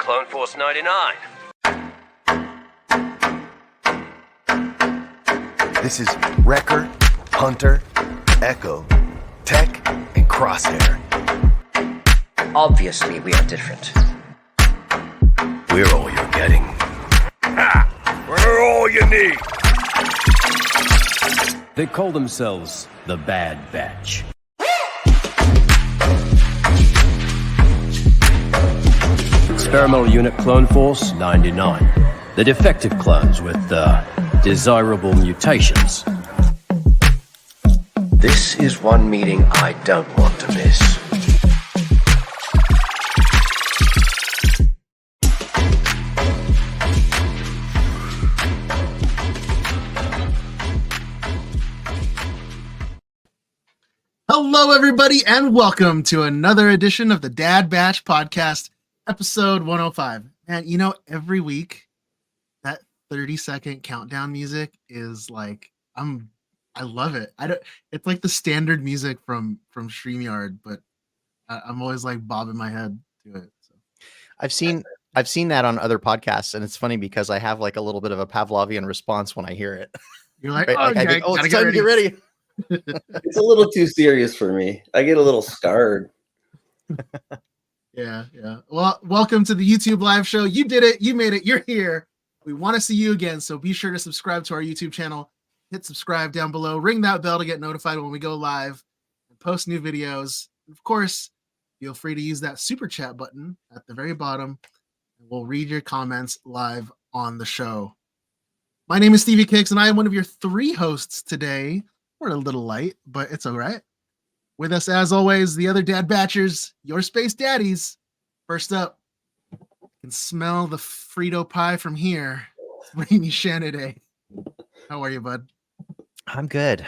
Clone Force 99. This is Wrecker, Hunter, Echo, Tech, and Crosshair. Obviously, we are different. We're all you're getting. Ha! We're all you need. They call themselves the Bad Batch. Experimental Unit Clone Force 99. The defective clones with desirable mutations. This is one meeting I don't want to miss. Hello, everybody, and welcome to another edition of the Dad Batch Podcast, episode 105. Man, you know, every week that 30-second countdown music is like, I love it. It's like the standard music from StreamYard, but I'm always like bobbing my head to it. So. I've seen that on other podcasts, and it's funny because I have like a little bit of a Pavlovian response when I hear it. You're like, right? oh, I think, it's time to get ready. It's a little too serious for me. I get a little scarred. Yeah. Well, welcome to the YouTube live show. You did it. You made it. You're here. We want to see you again, so be sure to subscribe to our YouTube channel. Hit subscribe down below. Ring that bell to get notified when we go live and post new videos. Of course, feel free to use that super chat button at the very bottom. We'll read your comments live on the show. My name is Stevie Kicks, and I am one of your three hosts today. We're a little light, but it's all right. With us, as always, the other Dad Batchers, your space daddies. First up, you can smell the Frito pie from here. Raimi Shanaday. How are you, bud? I'm good.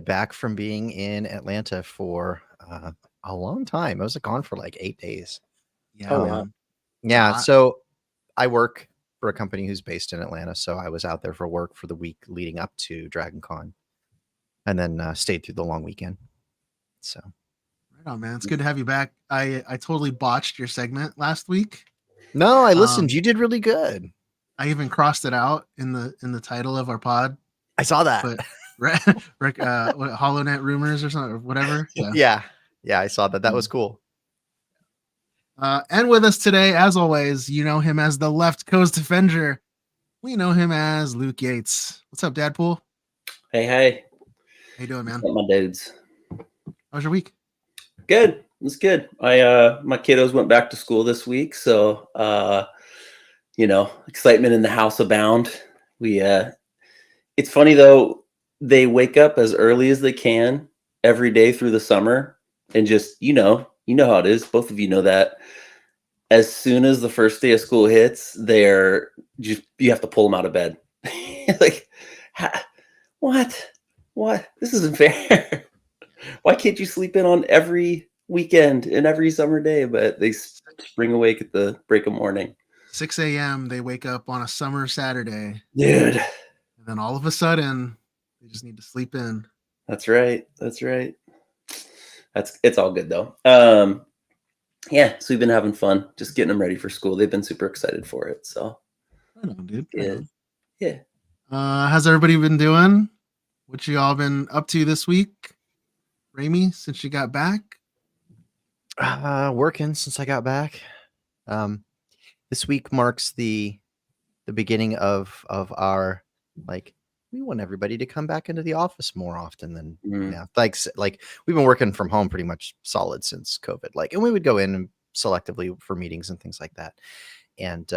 Back from being in Atlanta for a long time. I was gone for like 8 days. Yeah. Yeah. So I work for a company who's based in Atlanta. So I was out there for work for the week leading up to Dragon Con, and then stayed through the long weekend. So right on, man. It's good to have you back. I totally botched your segment last week. No, I listened. You did really good. I even crossed it out in the title of our pod. I saw that. But Rick, HoloNet rumors or something or whatever. Yeah. I saw that. That was cool. And with us today, as always, you know him as the Left Coast Defender. We know him as Luke Yates. What's up, Dadpool? Hey. How you doing, man? What's up, my dudes? How was your week? Good. It was good. My kiddos went back to school this week, so excitement in the house abound. It's funny though, they wake up as early as they can every day through the summer, and just you know how it is. Both of you know that. As soon as the first day of school hits, you have to pull them out of bed. Like, what? This isn't fair. Why can't you sleep in on every weekend and every summer day? But they spring awake at the break of morning. 6 a.m. They wake up on a summer Saturday. Dude. And then all of a sudden, they just need to sleep in. That's right. It's all good though. Yeah, so we've been having fun, just getting them ready for school. They've been super excited for it. So right on, dude. Yeah. How's everybody been doing? What you all been up to this week? Raimi, since you got back? Working since I got back. This week marks the beginning of our, like, we want everybody to come back into the office more often than like we've been working from home pretty much solid since COVID. Like, and we would go in selectively for meetings and things like that. And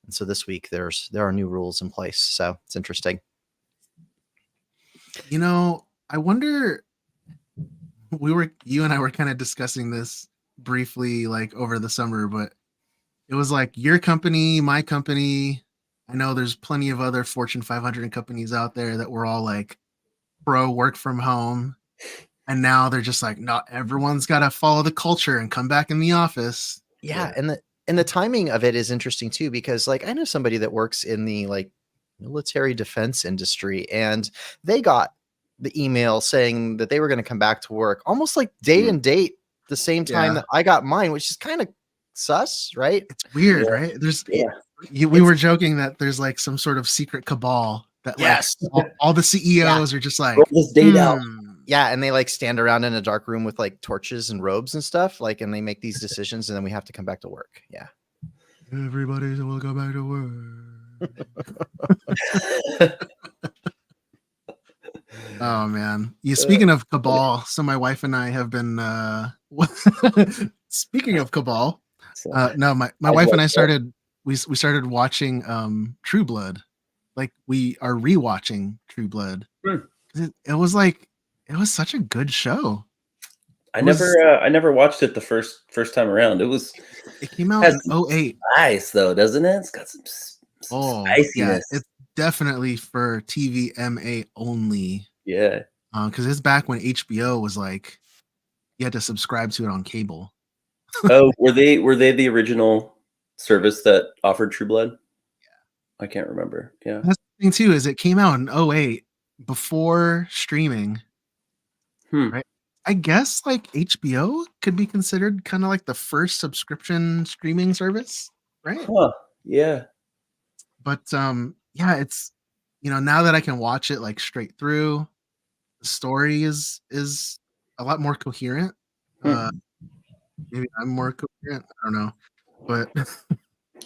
so this week there are new rules in place. So it's interesting. You know, I wonder, you and I were kind of discussing this briefly like over the summer, but it was like your company, my company. I know there's plenty of other Fortune 500 companies out there that were all like pro work from home. And now they're just like, not everyone's got to follow the culture and come back in the office. Yeah. And the timing of it is interesting too, because like I know somebody that works in the like military defense industry, and they got the email saying that they were going to come back to work almost like day and date the same time that I got mine, which is kind of sus, right? It's weird, Yeah. right? Yeah. We were joking that there's like some sort of secret cabal that Yes. like all the CEOs are just like, Roll this date out. Yeah, and they like stand around in a dark room with like torches and robes and stuff, like, and they make these decisions, and then we have to come back to work. Yeah. everybody will go back to work. Oh man. Yeah, speaking of cabal, so my wife and I have been speaking of cabal, So, no, my wife and I started we started watching True Blood. Like we are rewatching True Blood. It was like it was such a good show. I never watched it the first time around. It came out Has in 2008. Nice though, doesn't it? It's got some spiciness. Yeah, it's definitely for TVMA only. Yeah. Because it's back when HBO was like you had to subscribe to it on cable. Oh, were they the original service that offered True Blood? Yeah. I can't remember. Yeah. That's the thing too, is it came out in 2008 before streaming. Right. I guess like HBO could be considered kind of like the first subscription streaming service, right? Huh. Yeah. But yeah, it's now that I can watch it like straight through, the story is a lot more coherent. Maybe I'm more coherent. I don't know, but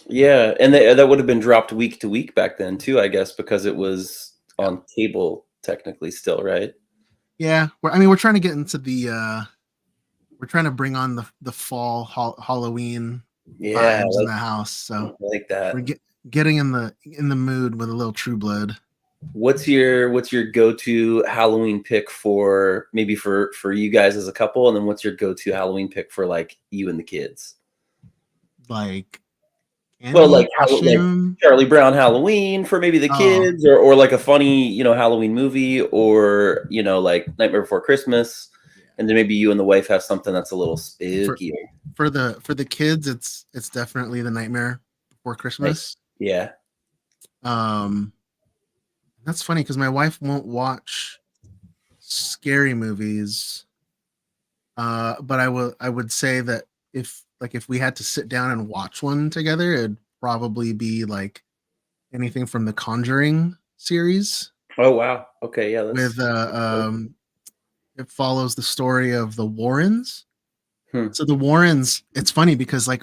yeah, and that would have been dropped week to week back then too, I guess, because it was on cable technically still, right? yeah, we're trying to get into the we're trying to bring on the fall Halloween Yeah, vibes in the house, so like that. we're getting in the mood with a little True Blood. What's your go-to Halloween pick for maybe for you guys as a couple, and then what's your go-to Halloween pick for like you and the kids? Like, like Charlie Brown Halloween for maybe the kids, or like a funny Halloween movie, or like Nightmare Before Christmas, and then maybe you and the wife have something that's a little spooky. For the kids, it's definitely the Nightmare Before Christmas. Yeah. That's funny because my wife won't watch scary movies. But I would say that if we had to sit down and watch one together, it'd probably be like anything from the Conjuring series. Oh wow. Okay, yeah. With it follows the story of the Warrens. So the Warrens, it's funny because like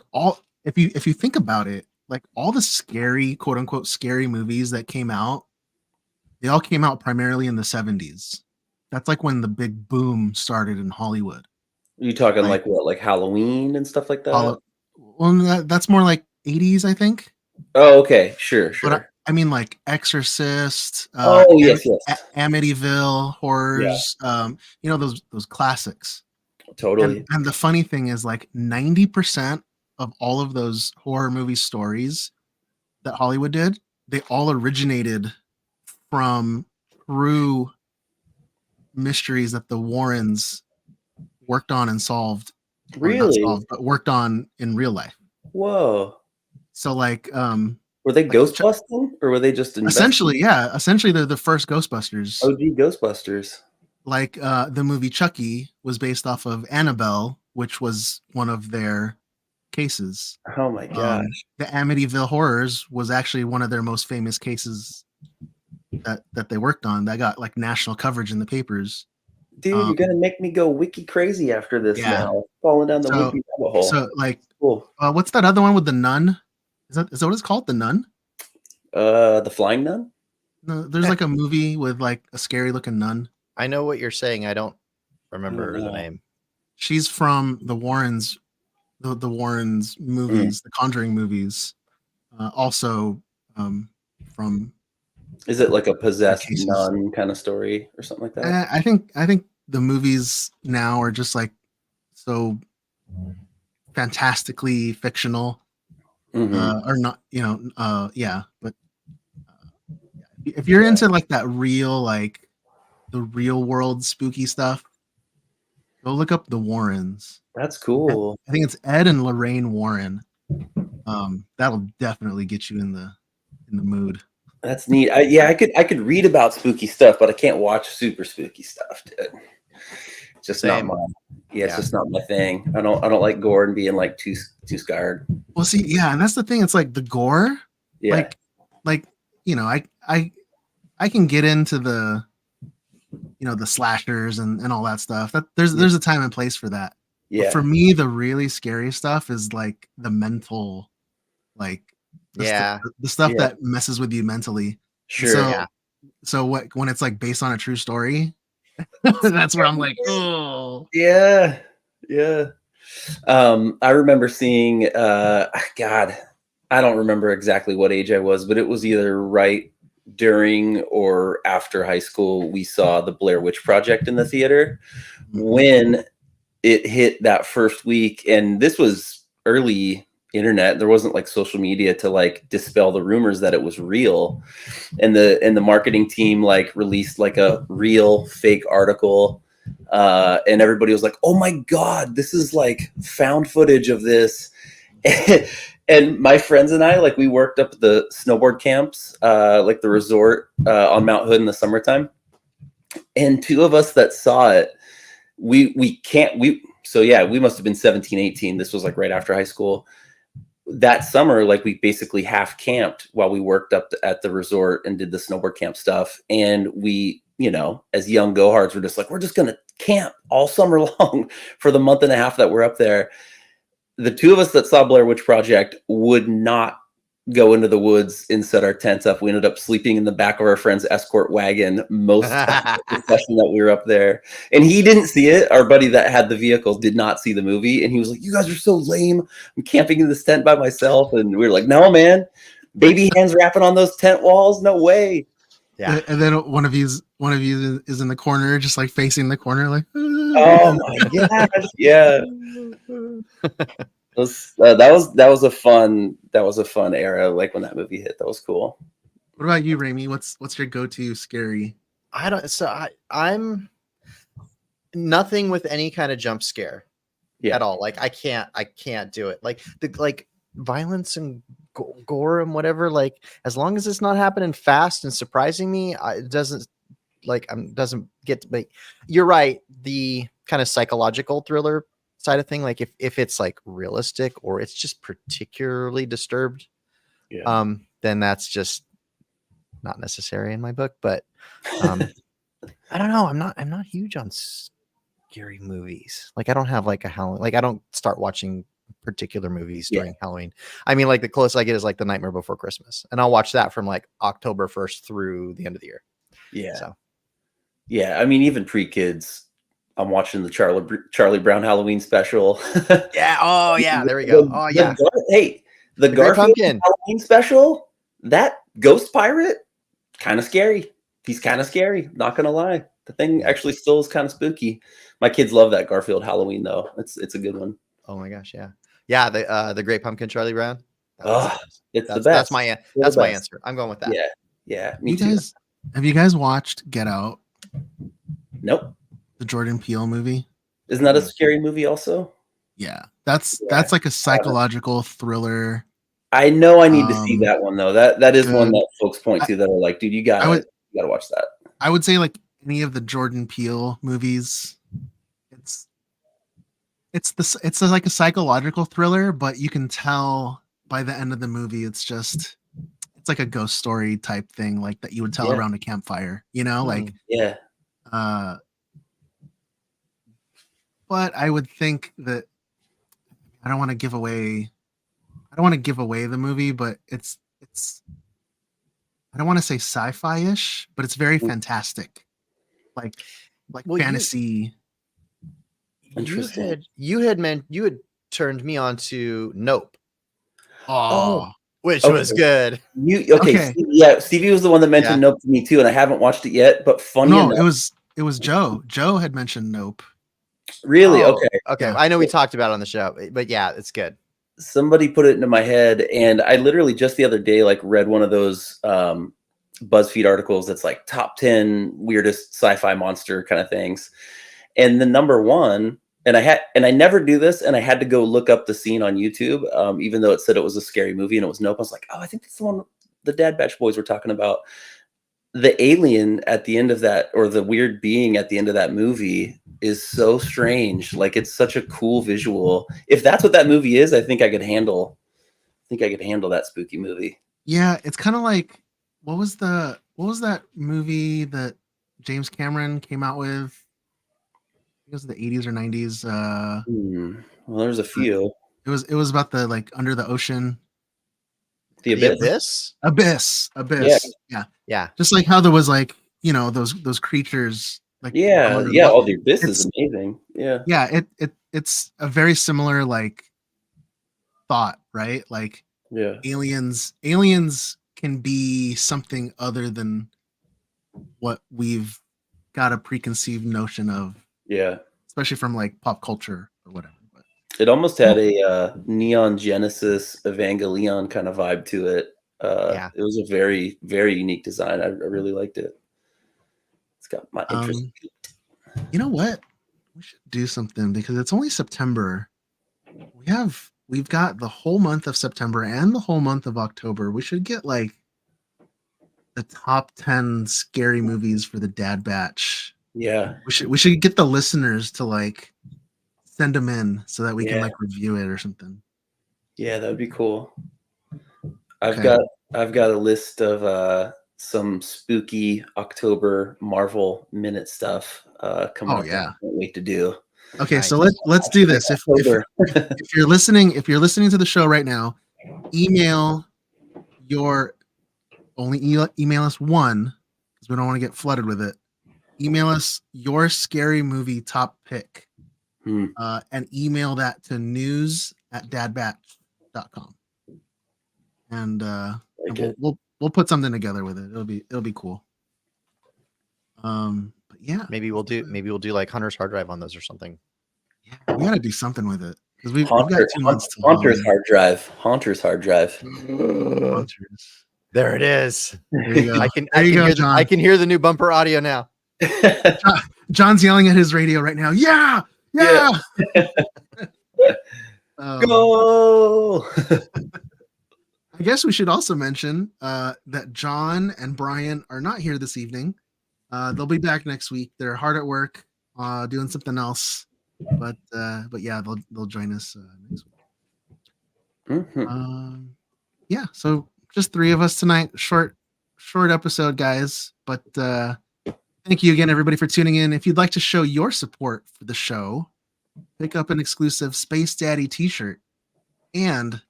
if you think about it, like all the scary, quote unquote scary movies that came out, they all came out primarily in the 70s. That's like when the big boom started in Hollywood. Are you talking like what, like Halloween and stuff like that? Well, that's more like 80s, I think. Oh, okay, sure. But I mean, like Exorcist. Yes. Amityville horrors. Yeah. Those classics. Totally. And the funny thing is, like 90% of all of those horror movie stories that Hollywood did, they all originated from true mysteries that the Warrens worked on and solved. Really? But worked on in real life. Whoa. So like were they Ghostbusting, or were they just essentially they're the first Ghostbusters. OG Ghostbusters. Like the movie Chucky was based off of Annabelle, which was one of their cases. Oh my gosh. The Amityville Horrors was actually one of their most famous cases that they worked on that got like national coverage in the papers. Dude, you're gonna make me go wiki crazy after this now. Falling down the wiki rabbit hole. So like cool. What's that other one with the nun? Is that what it's called? The Nun? The Flying Nun? No, there's like a movie with like a scary looking nun. I know what you're saying. I don't remember the name. She's from the Warrens, the Warrens movies, the Conjuring movies. Also from. Is it like a possessed nun kind of story or something like that? I think the movies now are just like so fantastically fictional, or not, but if you're into like that real, like the real world spooky stuff, go look up the Warrens. That's cool. I think it's Ed and Lorraine Warren. That'll definitely get you in the mood. That's neat. I could read about spooky stuff, but I can't watch super spooky stuff, dude. Just not mine. Yeah, it's just not my thing. I don't like gore and being like too scarred. Well, see, yeah, and that's the thing. It's like the gore, Yeah. like you know, I can get into the, you know, the slashers and all that stuff. That there's a time and place for that. Yeah. But for me, the really scary stuff is like the mental, like the stuff Yeah. that messes with you mentally. Sure. So, Yeah. so when it's like based on a true story, that's where I'm like, oh, Yeah. Yeah. I remember seeing God, I don't remember exactly what age I was, but it was either right during or after high school. We saw the Blair Witch Project in the theater when it hit that first week, and this was early internet. There wasn't like social media to like dispel the rumors that it was real, and the marketing team like released like a real fake article, and everybody was like, oh my god, this is like found footage of this. And my friends and I, like, we worked up at the snowboard camps, like the resort on Mount Hood in the summertime, and two of us that saw it, we must have been 17, 18. This was like right after high school. That summer, like, we basically half camped while we worked up at the resort and did the snowboard camp stuff. And we, you know, as young go-hards, we're just like, we're just going to camp all summer long for the month and a half that we're up there. The two of us that saw Blair Witch Project would not go into the woods and set our tents up. We ended up sleeping in the back of our friend's escort wagon most of the session that we were up there. And he didn't see it. Our buddy that had the vehicle did not see the movie. And he was like, you guys are so lame. I'm camping in this tent by myself. And we were like, no, man. Baby hands wrapping on those tent walls. No way. Yeah. And then one of you is in the corner, just like facing the corner, like, Oh my gosh. Yeah. That was a fun era, like when that movie hit. That was cool. What about you, Raimi? What's your go-to scary? I'm nothing with any kind of jump scare Yeah. at all. Like I can't do it. Like the violence and gore and whatever, like as long as it's not happening fast and surprising me, it doesn't get to me. You're right, the kind of psychological thriller side of thing, like if it's like realistic or it's just particularly disturbed, then that's just not necessary in my book. But I don't know, I'm not huge on scary movies. Like I don't have like a Halloween, like I don't start watching particular movies during Halloween. I mean, like the closest I get is like The Nightmare Before Christmas, and I'll watch that from like October 1st through the end of the year. Yeah. So yeah, I mean, even pre-kids, I'm watching the Charlie Brown Halloween special. yeah. Oh yeah, there we go. Oh yeah. The Great Garfield Pumpkin Halloween special, that ghost pirate, kind of scary. He's kind of scary, not gonna lie. The thing actually still is kind of spooky. My kids love that Garfield Halloween though. It's a good one. Oh my gosh, yeah. Yeah, the Great Pumpkin, Charlie Brown. It's the best. That's my answer. I'm going with that. Yeah. Yeah. Me too. Have you guys watched Get Out, Nope. the Jordan Peele movie? Isn't that a scary movie also? Yeah, that's like a psychological thriller. I know I need to see that one though. That is one good. that folks point to that are like, dude, you gotta watch that. I would say like any of the Jordan Peele movies, it's like a psychological thriller, but you can tell by the end of the movie it's like a ghost story type thing, like that you would tell around a campfire, you know, like Yeah. But I would think that I don't want to give away the movie, but it's I don't want to say sci-fi-ish, but it's very fantastic, like fantasy. Interesting. You had turned me on to Nope, which Okay. was good. Okay. Stevie was the one that mentioned Nope to me too, and I haven't watched it yet. But funny No, enough, it was Joe. Joe had mentioned Nope. really, Oh, okay. Okay, Yeah. I know we talked about it on the show, but yeah, it's good. Somebody put it into my head, and I literally just the other day like read one of those BuzzFeed articles that's like top 10 weirdest sci-fi monster kind of things, and the number one. And I never do this, and I had to go look up the scene on YouTube, even though it said it was a scary movie and it was Nope. I was like, oh, I think that's the one the Dad Batch boys were talking about. The alien at the end of that, or the weird being at the end of that movie, is so strange. Like it's such a cool visual. If that's what that movie is, I think I could handle. That spooky movie. Yeah, it's kind of like what was that movie that James Cameron came out with? It was the 80s or 90s. Well, there's a few. It was about the like under the ocean. The Abyss. Abyss? Yeah. Just like how there was like, those creatures like all the Abyss is amazing. Yeah, it's a very similar like thought, right? Like aliens can be something other than what we've got a preconceived notion of. Yeah. Especially from like pop culture or whatever. But it almost had a Neon Genesis Evangelion kind of vibe to it. It was a very, very unique design. I really liked it. It's got my interest. You know what? We should do something because it's only September. We've got the whole month of September and the whole month of October. We should get like the top 10 scary movies for the Dad Batch. Yeah. We should get the listeners to like send them in so that we can like review it or something. Yeah, that would be cool. I've got a list of some spooky October Marvel minute stuff coming up. I can't wait to do. Okay, so let's do this. If you're listening to the show right now, email us one because we don't want to get flooded with it. Email us your scary movie top pick, and email that to news@dadbatch.com. And we'll put something together with it. It'll be cool. But yeah, maybe we'll do like Hunter's hard drive on those or something. Yeah, we gotta do something with it because we've got 2 months to Haunter's hard drive. Haunter's. There it is. There you go. I can hear the new bumper audio now. John's yelling at his radio right now. Yeah. Go. I guess we should also mention that John and Brian are not here this evening. They'll be back next week. They're hard at work doing something else, but yeah, they'll join us next week. Yeah, so just 3 of us tonight. Short episode, guys. But thank you again, everybody, for tuning in. If you'd like to show your support for the show, pick up an exclusive Space Daddy t-shirt and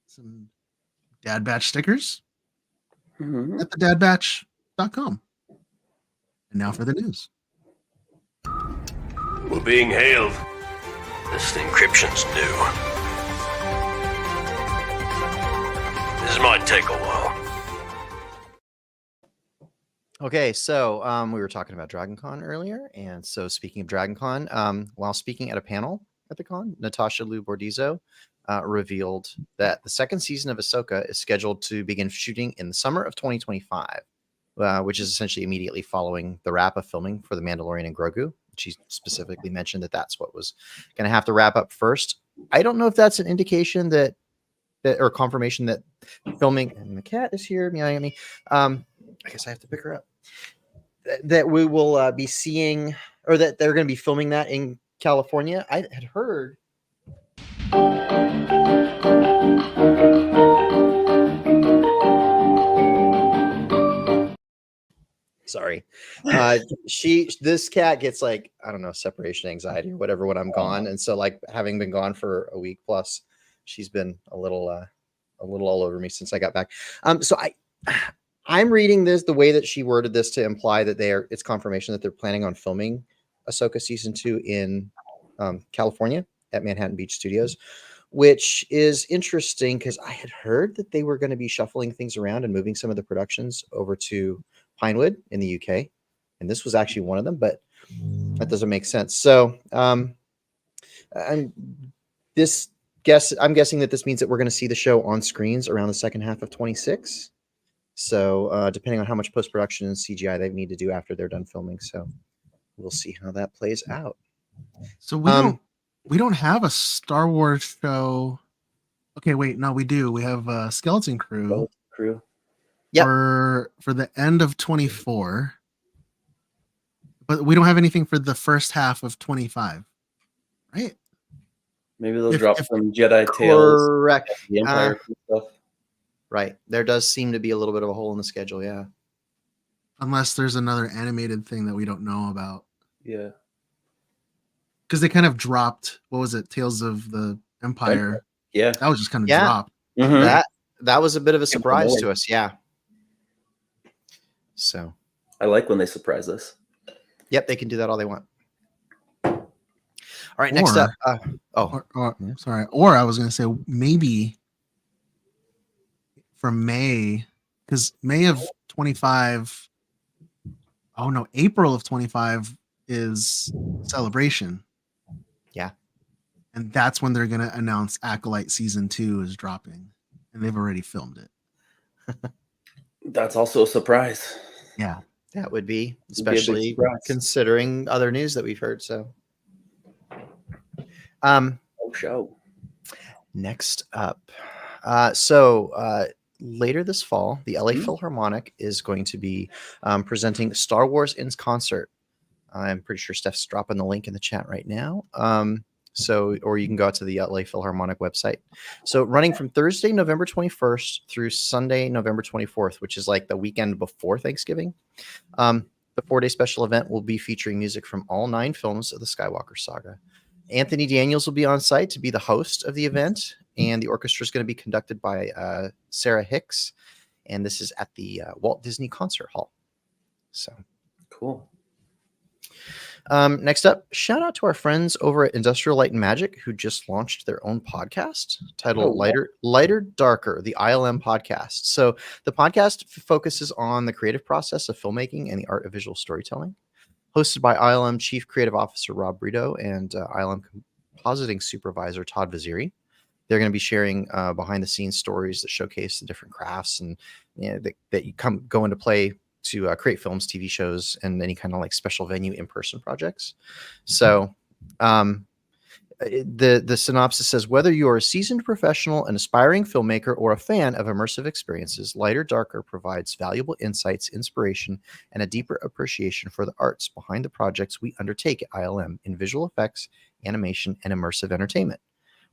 some Dad Batch stickers at thedadbatch.com. And now for the news. We're being hailed. This encryption's new. This might take a while. Okay, so we were talking about DragonCon earlier, and so speaking of DragonCon, while speaking at a panel at the con, Natasha Liu Bordizzo revealed that the second season of Ahsoka is scheduled to begin shooting in the summer of 2025, which is essentially immediately following the wrap of filming for The Mandalorian and Grogu. She specifically mentioned that that's what was going to have to wrap up first. I don't know if that's an indication that or confirmation that filming, and the cat is here meowing at me. I guess I have to pick her up. That we will be seeing, or that they're going to be filming that in California. I had heard. Sorry. This cat gets like, I don't know, separation anxiety or whatever when I'm gone. And so like having been gone for a week plus, she's been a little all over me since I got back. So I'm reading this the way that she worded this to imply that it's confirmation that they're planning on filming Ahsoka season 2 in California at Manhattan Beach Studios, which is interesting because I had heard that they were going to be shuffling things around and moving some of the productions over to Pinewood in the UK. And this was actually one of them, but that doesn't make sense. So I'm guessing that this means that we're going to see the show on screens around the second half of 26. So depending on how much post-production and CGI they need to do after they're done filming. So we'll see how that plays out. So we don't have a Star Wars show. Okay, wait, no, we do. We have Skeleton Crew. Yep. For the end of 24. but we don't have anything for the first half of 25, right? Maybe they'll If- drop if- some Jedi Tales, Correct. the Empire stuff. Right. There does seem to be a little bit of a hole in the schedule. Yeah. Unless there's another animated thing that we don't know about. Yeah. Because they kind of dropped, what was it? Tales of the Empire. Yeah. That was just kind of Yeah. dropped. Mhm. That was a bit of a Came from surprise nowhere. to us. Yeah. So, I like when they surprise us. yep, they can do that all they want. All right. Next Or- up. Or, Yeah. sorry. Or I was going to say maybe from May, because May of 25. Oh no, April of 25 is Celebration. Yeah. And that's when they're going to announce Acolyte season 2 is dropping, and they've already filmed it. That's also a surprise. Yeah. That would be, Would be a big especially surprise. considering other news that we've heard. So, Oh, show. next up. Later this fall, the LA Philharmonic is going to be presenting Star Wars in concert. I'm pretty sure Steph's dropping the link in the chat right now. Or you can go out to the LA Philharmonic website. So running from Thursday, November 21st through Sunday, November 24th, which is like the weekend before Thanksgiving. The 4-day special event will be featuring music from all 9 films of the Skywalker saga. Anthony Daniels will be on site to be the host of the event, and the orchestra is going to be conducted by Sarah Hicks, and this is at the Walt Disney Concert Hall. So, Cool. next up, shout out to our friends over at Industrial Light and Magic who just launched their own podcast titled Lighter Darker, the ILM podcast. So the podcast focuses on the creative process of filmmaking and the art of visual storytelling. Hosted by ILM Chief Creative Officer Rob Brito and ILM Compositing Supervisor Todd Vaziri. They're going to be sharing behind the scenes stories that showcase the different crafts and that you go into play to create films, TV shows, and any kind of like special venue in-person projects. So the synopsis says, whether you're a seasoned professional, an aspiring filmmaker, or a fan of immersive experiences, Lighter Darker provides valuable insights, inspiration, and a deeper appreciation for the arts behind the projects we undertake at ILM in visual effects, animation, and immersive entertainment.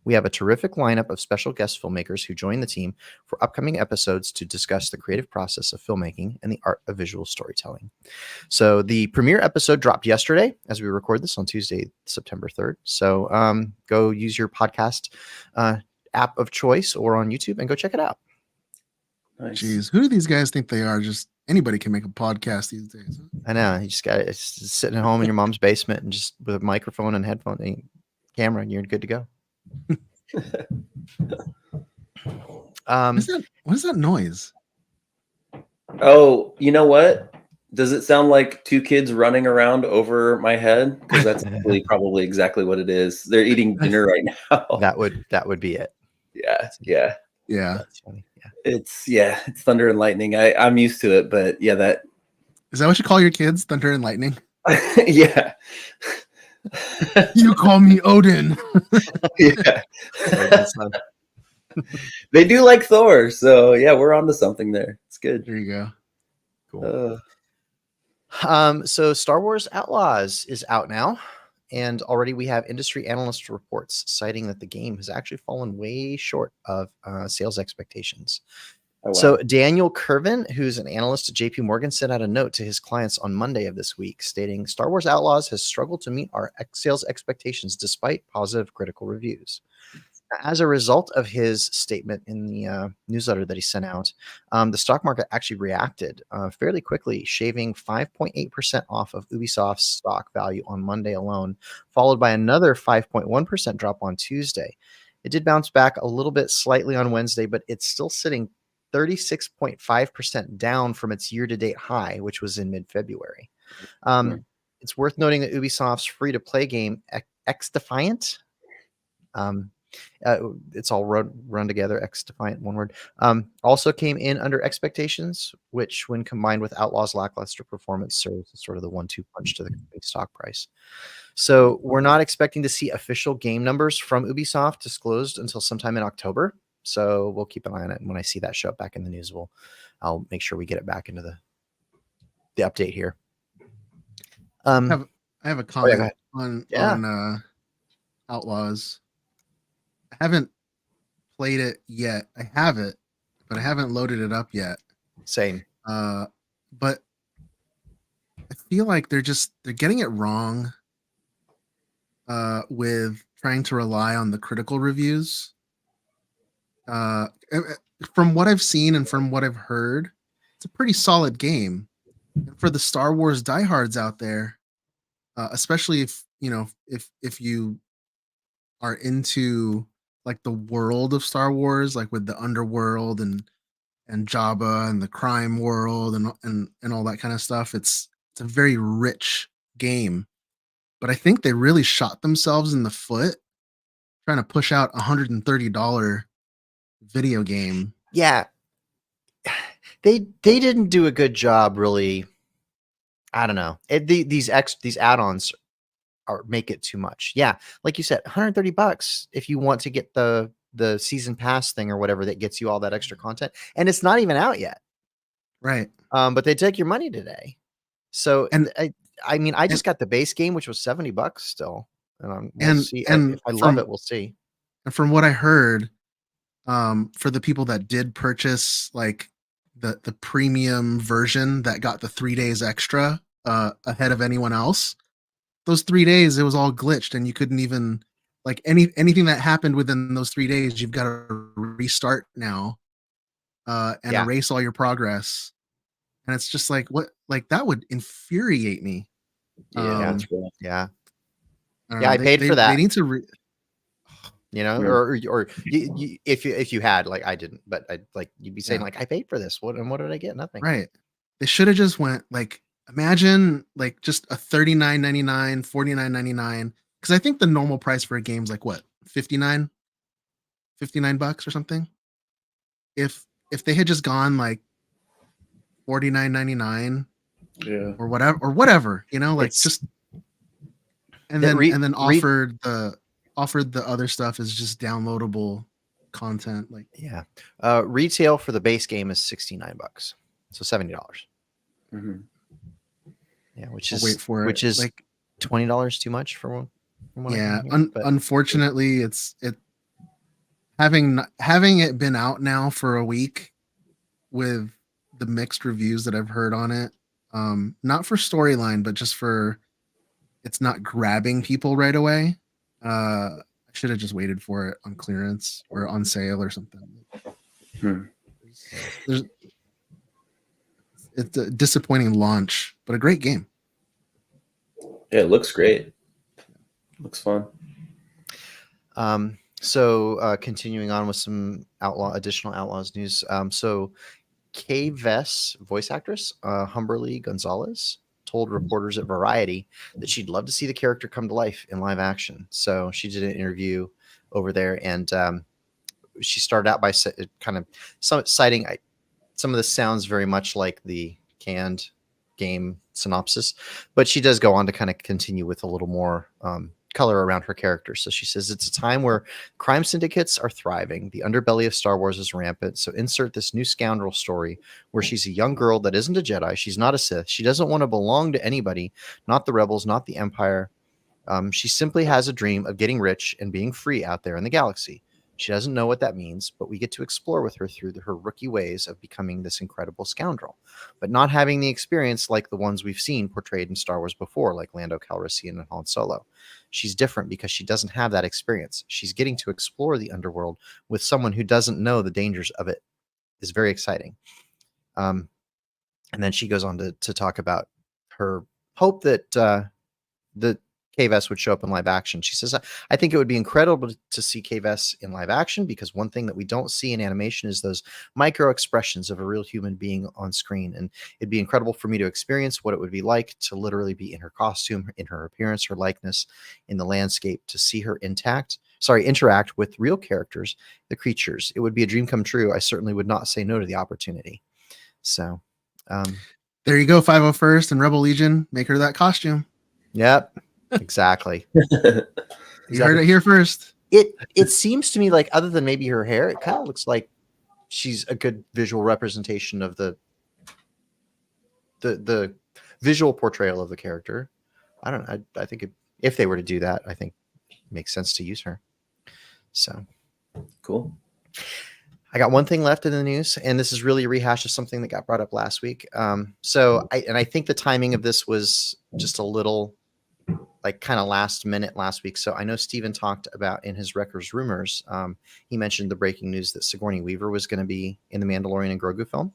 We have a terrific lineup of special guest filmmakers who join the team for upcoming episodes to discuss the creative process of filmmaking and the art of visual storytelling. So the premiere episode dropped yesterday as we record this on Tuesday, September 3rd. So go use your podcast app of choice or on YouTube and go check it out. Nice. Jeez, who do these guys think they are? Just anybody can make a podcast these days. Huh? I know. You just got it's sitting at home in your mom's basement and just with a microphone and headphone and camera, and you're good to go. What is that noise? Oh, you know what? Does it sound like 2 kids running around over my head? Because that's probably exactly what it is. They're eating dinner right now. That would be it. Yeah. Yeah. That's funny. Yeah. It's thunder and lightning. I'm used to it, but yeah, that Is that what you call your kids? Thunder and lightning? yeah. You call me Odin. Yeah. They do like Thor, so yeah, we're on to something there. It's good. There you go. Cool. So Star Wars Outlaws is out now, and already we have industry analyst reports citing that the game has actually fallen way short of sales expectations. Oh, wow. So Daniel Kervin, who's an analyst at JP Morgan, sent out a note to his clients on Monday of this week stating Star Wars Outlaws has struggled to meet our sales expectations despite positive critical reviews. As a result of his statement in the newsletter that he sent out, the stock market actually reacted fairly quickly, shaving 5.8% off of Ubisoft's stock value on Monday alone, followed by another 5.1% drop on Tuesday. It did bounce back a little bit slightly on Wednesday, but it's still sitting 36.5% down from its year-to-date high, which was in mid-February. It's worth noting that Ubisoft's free-to-play game, X-Defiant, it's all run together, X-Defiant, one word, also came in under expectations, which when combined with Outlaw's lackluster performance serves as sort of the 1-2 punch to the company's stock price. So we're not expecting to see official game numbers from Ubisoft disclosed until sometime in October. So we'll keep an eye on it. And when I see that show up back in the news, I'll make sure we get it back into the update here. Um, I have a go comment ahead. on Yeah. Outlaws. I haven't played it yet. I have it, but I haven't loaded it up yet. Same. But I feel like they're getting it wrong with trying to rely on the critical reviews. From what I've seen and from what I've heard, it's a pretty solid game. And for the Star Wars diehards out there, especially if if you are into like the world of Star Wars, like with the underworld and Jabba and the crime world and all that kind of stuff, it's a very rich game. But I think they really shot themselves in the foot trying to push out $130 video game. Yeah. They didn't do a good job, really. I don't know. These add-ons make it too much. Yeah, like you said, $130 if you want to get the season pass thing or whatever that gets you all that extra content, and it's not even out yet. Right. But they take your money today. So And I mean, I just got the base game, which was $70 still, and and see and if I from, love it. We'll see. And from what I heard, for the people that did purchase like the premium version that got the 3 days extra ahead of anyone else, those 3 days it was all glitched and you couldn't even like anything that happened within those 3 days, you've got to restart now and erase all your progress. And it's just like what, like that would infuriate me. Yeah, I I paid for that. They need to or if you had, like, I didn't, but I like you'd be saying like, I paid for this. What did I get? Nothing. Right. They should have just went like, imagine like just a $39.99, $49.99. Because I think the normal price for a game is like what, $59 or something. If they had just gone like $49.99, or whatever, like just and then offered the other stuff as just downloadable content. Like retail for the base game is $69, so $70. Mm-hmm. Yeah, which I'll is wait for it. like $20 too much for one. Yeah, unfortunately, it's having it been out now for a week with the mixed reviews that I've heard on it. Not for storyline, but just for it's not grabbing people right away. I should have just waited for it on clearance or on sale or something. It's a disappointing launch, but a great game. Yeah, it looks great. Looks fun. So continuing on with some additional Outlaws news. So Kay Vess, voice actress, Humberly Gonzalez, told reporters at Variety that she'd love to see the character come to life in live action. So she did an interview over there, and she started out by kind of citing some of this sounds very much like the canned game synopsis, but she does go on to kind of continue with a little more color around her character. So she says, it's a time where crime syndicates are thriving. The underbelly of Star Wars is rampant. So insert this new scoundrel story where she's a young girl that isn't a Jedi. She's not a Sith. She doesn't want to belong to anybody, not the rebels, not the Empire. She simply has a dream of getting rich and being free out there in the galaxy. She doesn't know what that means, but we get to explore with her through her rookie ways of becoming this incredible scoundrel, but not having the experience like the ones we've seen portrayed in Star Wars before, like Lando Calrissian and Han Solo. She's different because she doesn't have that experience. She's getting to explore the underworld with someone who doesn't know the dangers of it. Is very exciting. And then she goes on to talk about her hope that the Kay Vess would show up in live action. She says, I think it would be incredible to see Kay Vess in live action, because one thing that we don't see in animation is those micro expressions of a real human being on screen. And it'd be incredible for me to experience what it would be like to literally be in her costume, in her appearance, her likeness, in the landscape, to see her interact with real characters, the creatures. It would be a dream come true. I certainly would not say no to the opportunity. So there you go, 501st and Rebel Legion, make her that costume. Yep. Exactly. You heard it here first. It seems to me like, other than maybe her hair, it kind of looks like she's a good visual representation of the visual portrayal of the character. I don't know. I think if they were to do that, I think it makes sense to use her. So Cool. I got one thing left in the news, and this is really a rehash of something that got brought up last week. I think the timing of this was just a little like kind of last minute last week. So I know Steven talked about in his Wreckers Rumors, he mentioned the breaking news that Sigourney Weaver was going to be in the Mandalorian and Grogu film.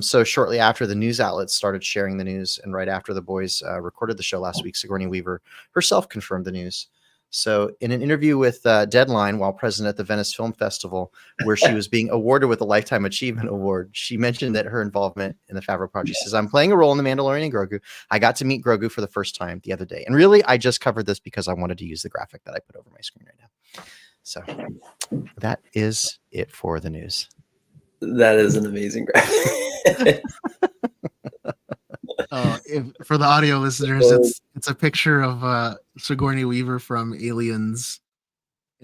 So shortly after the news outlets started sharing the news, and right after the boys recorded the show last week, Sigourney Weaver herself confirmed the news. So in an interview with Deadline while present at the Venice Film Festival, where she was being awarded with a Lifetime Achievement Award, she mentioned that her involvement in the Favreau project. She says, "I'm playing a role in The Mandalorian and Grogu. I got to meet Grogu for the first time the other day. And really, I just covered this because I wanted to use the graphic that I put over my screen right now." So that is it for the news. That is an amazing graphic. For the audio listeners, it's a picture of Sigourney Weaver from Aliens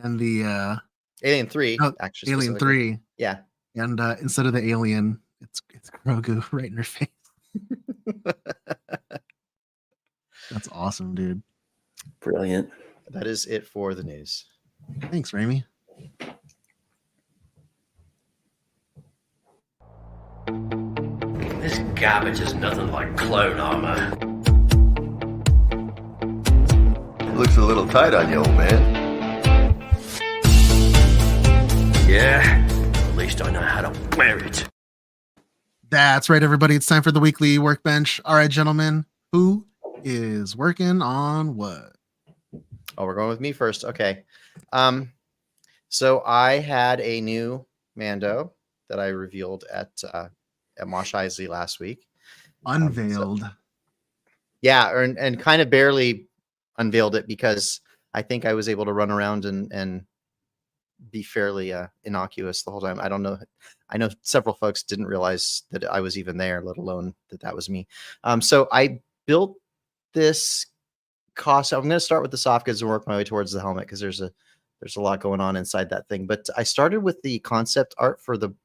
and the Alien 3, actually. Alien 3. Yeah. And instead of the alien, it's Grogu right in her face. That's awesome, dude. Brilliant. That is it for the news. Thanks, Raimi. This garbage is nothing like clone armor. Looks a little tight on you, old man. Yeah, at least I know how to wear it. That's right, everybody. It's time for the weekly workbench. All right, gentlemen, who is working on what? Oh, we're going with me first. Okay. So I had a new Mando that I revealed at Mosh Isley last week. Unveiled. And kind of barely unveiled it because I think I was able to run around and be fairly innocuous the whole time. I don't know. I know several folks didn't realize that I was even there, let alone that was me. So I built this cost. I'm going to start with the soft goods and work my way towards the helmet because there's a lot going on inside that thing. But I started with the concept art for the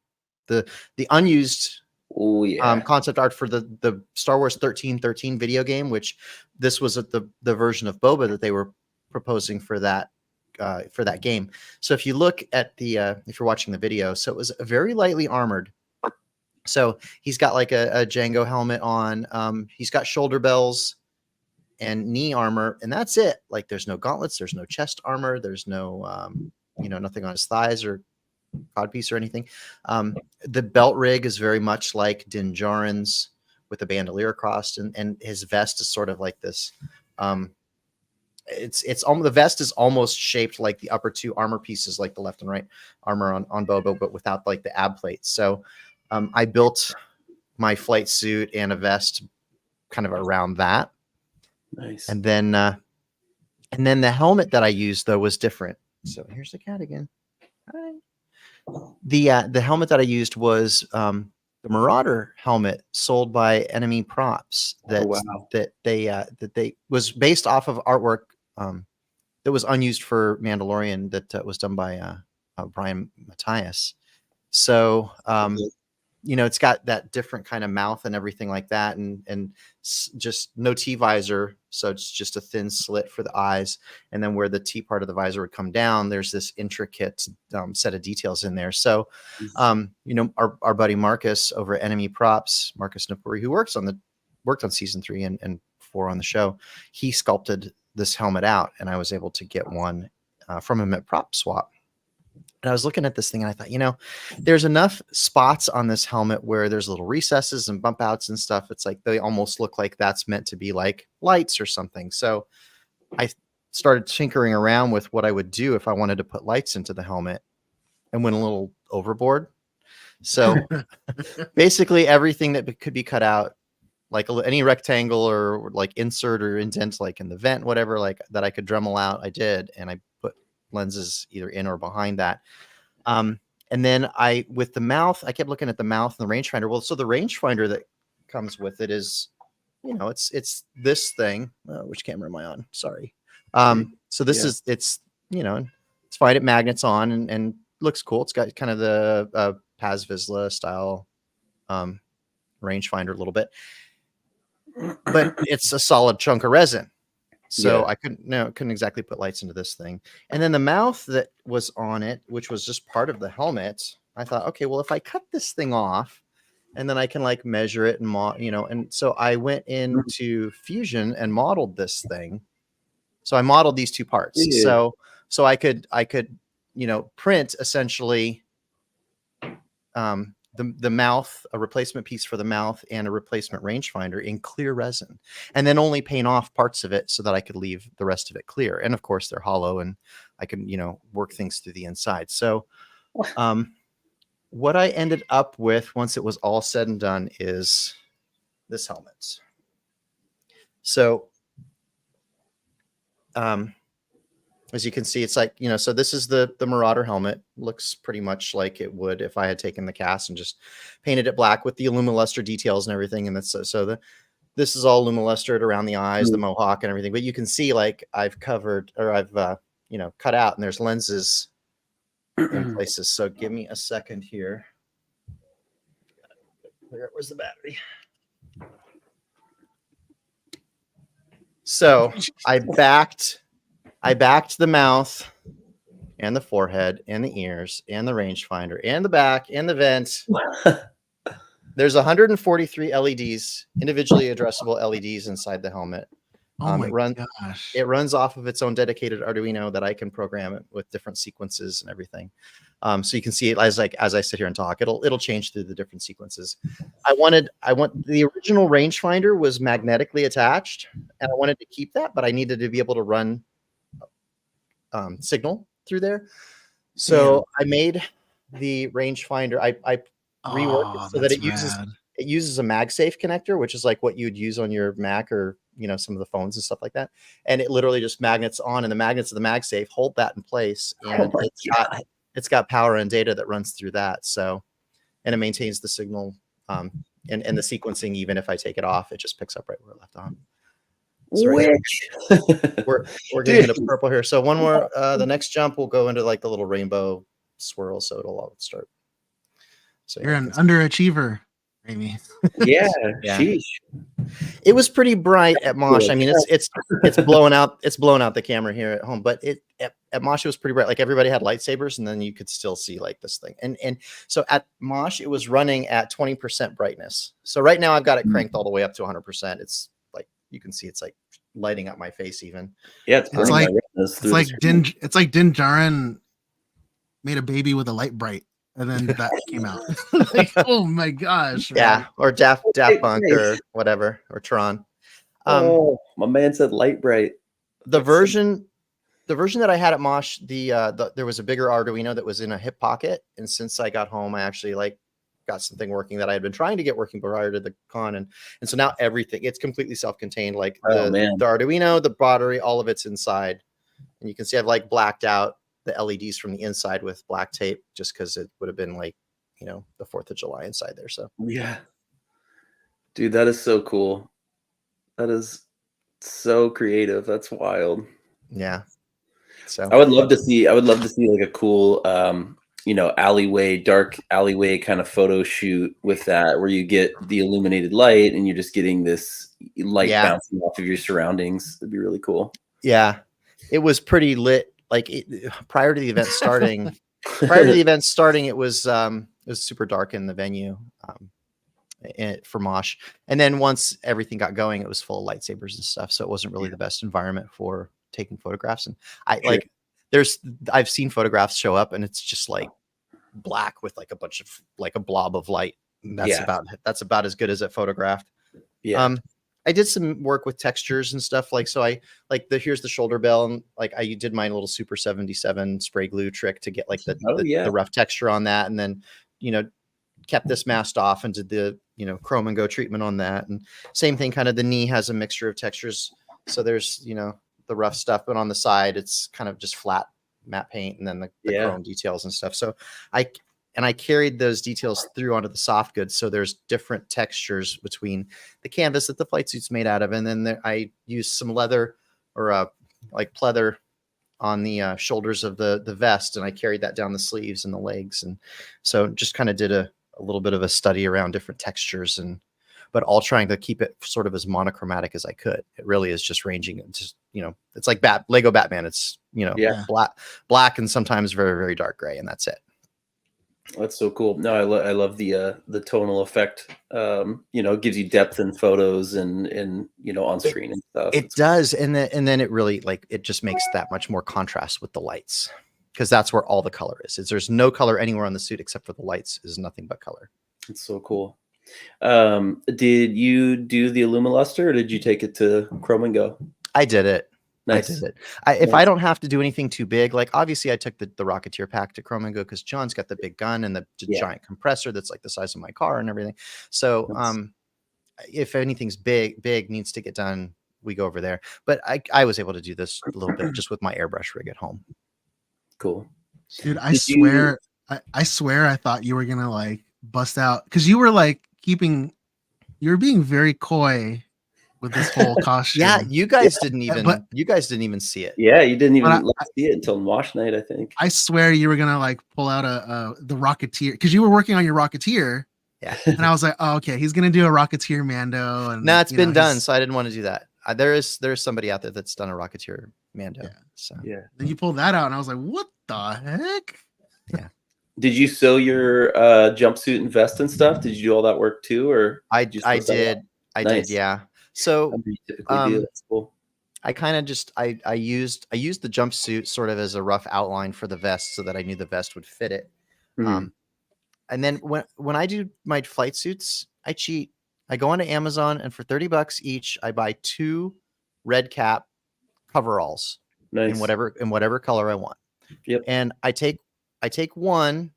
unused concept art for the Star Wars 1313 video game, which this was the version of Boba that they were proposing for that game. So if you look at if you're watching the video, so it was very lightly armored. So he's got like a Django helmet on. He's got shoulder bells and knee armor, and that's it. Like there's no gauntlets, there's no chest armor, there's no nothing on his thighs or codpiece or anything. The belt rig is very much like Din Djarin's with the bandolier crossed, and his vest is sort of like this. It's almost, the vest is almost shaped like the upper two armor pieces, like the left and right armor on Boba, but without like the ab plates. So I built my flight suit and a vest kind of around that. Nice. And then the helmet that I used though was different. So here's the cat again. Hi. The helmet that I used was the Marauder helmet sold by Enemy Props that they was based off of artwork that was unused for Mandalorian that was done by Brian Matthias. So it's got that different kind of mouth and everything like that, and just no T-visor, so it's just a thin slit for the eyes, and then where the T part of the visor would come down, there's this intricate set of details in there. So, our buddy Marcus over at Enemy Props, Marcus Napuri, who worked on season 3 and 4 on the show, he sculpted this helmet out, and I was able to get one from him at Prop Swap. And I was looking at this thing and I thought, there's enough spots on this helmet where there's little recesses and bump outs and stuff. It's like they almost look like that's meant to be like lights or something. So I started tinkering around with what I would do if I wanted to put lights into the helmet, and went a little overboard. So basically everything that could be cut out, like any rectangle or like insert or indent, like in the vent, whatever, like that I could Dremel out, I did. And I put lenses either in or behind that. And then with the mouth, I kept looking at the mouth and the rangefinder. Well, so the rangefinder that comes with it is, it's this thing. Which camera am I on? Sorry. So this is, it's fine. It magnets on and looks cool. It's got kind of the Paz Vizsla style rangefinder a little bit, but it's a solid chunk of resin. So Yeah. I couldn't exactly put lights into this thing. And then the mouth that was on it, which was just part of the helmet, I thought, okay, well, if I cut this thing off and then I can like measure it and and so I went into Fusion and modeled this thing. So I modeled these two parts. Yeah. So I could print essentially the mouth, a replacement piece for the mouth, and a replacement rangefinder in clear resin, and then only paint off parts of it so that I could leave the rest of it clear. And of course, they're hollow, and I can work things through the inside. So, what I ended up with once it was all said and done is this helmet. So, as you can see, it's like, so this is the Marauder helmet. Looks pretty much like it would if I had taken the cast and just painted it black with the Lumiluster details and everything. And that's this is all Lumilustered around the eyes, the mohawk and everything. But you can see like I've covered, or I've cut out, and there's lenses in places. So give me a second here. Where's the battery? So I backed the mouth and the forehead and the ears and the rangefinder and the back and the vent. There's 143 LEDs, individually addressable LEDs inside the helmet. Oh my gosh. It runs off of its own dedicated Arduino that I can program it with different sequences and everything. So you can see it as I sit here and talk, it'll change through the different sequences. I want the original rangefinder was magnetically attached, and I wanted to keep that, but I needed to be able to run signal through there. So I made the rangefinder. I reworked it so that it uses a MagSafe connector, which is like what you'd use on your Mac or some of the phones and stuff like that. And it literally just magnets on, and the magnets of the MagSafe hold that in place. And it's got power and data that runs through that. So, and it maintains the signal and the sequencing. Even if I take it off, it just picks up right where it left off. So we're getting into purple here. So one more, the next jump will go into like the little rainbow swirl. So it'll all start. So you're an underachiever, Amy. Yeah. Sheesh. It was pretty bright at Mosh. I mean, it's blowing out the camera here at home, but at Mosh it was pretty bright. Like everybody had lightsabers, and then you could still see like this thing. And so at Mosh it was running at 20% brightness. So right now I've got it cranked all the way up to 100%. It's like you can see it's like lighting up my face even. Yeah, it's like Din Djarin made a baby with a light bright, and then that came out. Like, oh my gosh. Yeah, man. Or Daft Punk or whatever, or Tron. My man said light bright. The version that I had at Mosh, there was a bigger Arduino that was in a hip pocket, and since I got home, I actually got something working that I had been trying to get working prior to the con, and so now everything, it's completely self-contained. Like the Arduino, the battery, all of it's inside, and you can see I've blacked out the LEDs from the inside with black tape, just because it would have been the 4th of July inside there. So yeah, dude, that is so cool. That is so creative. That's wild. Yeah. So I would love to see like a cool dark alleyway kind of photo shoot with that, where you get the illuminated light and you're just getting this light bouncing off of your surroundings. That'd be really cool. Yeah, it was pretty lit. Prior to the event starting, it was super dark in the venue for Mosh. And then once everything got going, it was full of lightsabers and stuff. So it wasn't really the best environment for taking photographs. And I've seen photographs show up, and it's just like black with like a bunch of a blob of light. And that's about as good as it photographed. Yeah. I did some work with textures and stuff. Here's the shoulder bell, and I did my little Super 77 spray glue trick to get the rough texture on that, and then kept this masked off and did the chrome and go treatment on that. And same thing, kind of the knee has a mixture of textures. So there's the rough stuff, but on the side it's kind of just flat matte paint, and then the chrome details and stuff. So I carried those details through onto the soft goods. So there's different textures between the canvas that the flight suit's made out of. And then I used some leather or pleather on the shoulders of the vest. And I carried that down the sleeves and the legs. And so just kind of did a little bit of a study around different textures, but all trying to keep it sort of as monochromatic as I could. It really is just ranging, just, it's like Lego Batman. It's Yeah. black and sometimes very, very dark gray, and that's it. That's so cool. No, I love the tonal effect. It gives you depth in photos and on screen and stuff. It does, and then it really it just makes that much more contrast with the lights, because that's where all the color is. There's no color anywhere on the suit except for the lights. Is nothing but color. It's so cool. Did you do the Illumiluster, or did you take it to Chrome and Go? I did it. Nice. I did it. If I don't have to do anything too big, like obviously I took the Rocketeer pack to Chrome and Go because John's got the big gun and the giant compressor that's like the size of my car and everything. So if anything's big needs to get done, we go over there. But I was able to do this a little bit just with my airbrush rig at home. Cool. Dude, I swear I thought you were gonna like bust out because you were like you were being very coy with this whole costume. Yeah, you guys didn't even see it. Yeah, you didn't even see it until wash night, I think. I swear you were gonna like pull out the Rocketeer because you were working on your Rocketeer. Yeah. And I was like, oh, okay, he's gonna do a Rocketeer Mando. And no, it's been done, so I didn't want to do that. There's somebody out there that's done a Rocketeer Mando. Yeah. So then you pulled that out, and I was like, what the heck? Yeah. Did you sew your jumpsuit and vest and stuff? Did you do all that work too, or I did. Yeah. So that's cool. I kind of just I used the jumpsuit sort of as a rough outline for the vest so that I knew the vest would fit it. Mhm. And then when I do my flight suits, I cheat. I go onto Amazon and for $30 each, I buy 2 red cap coveralls in whatever color I want. Yep. And I take one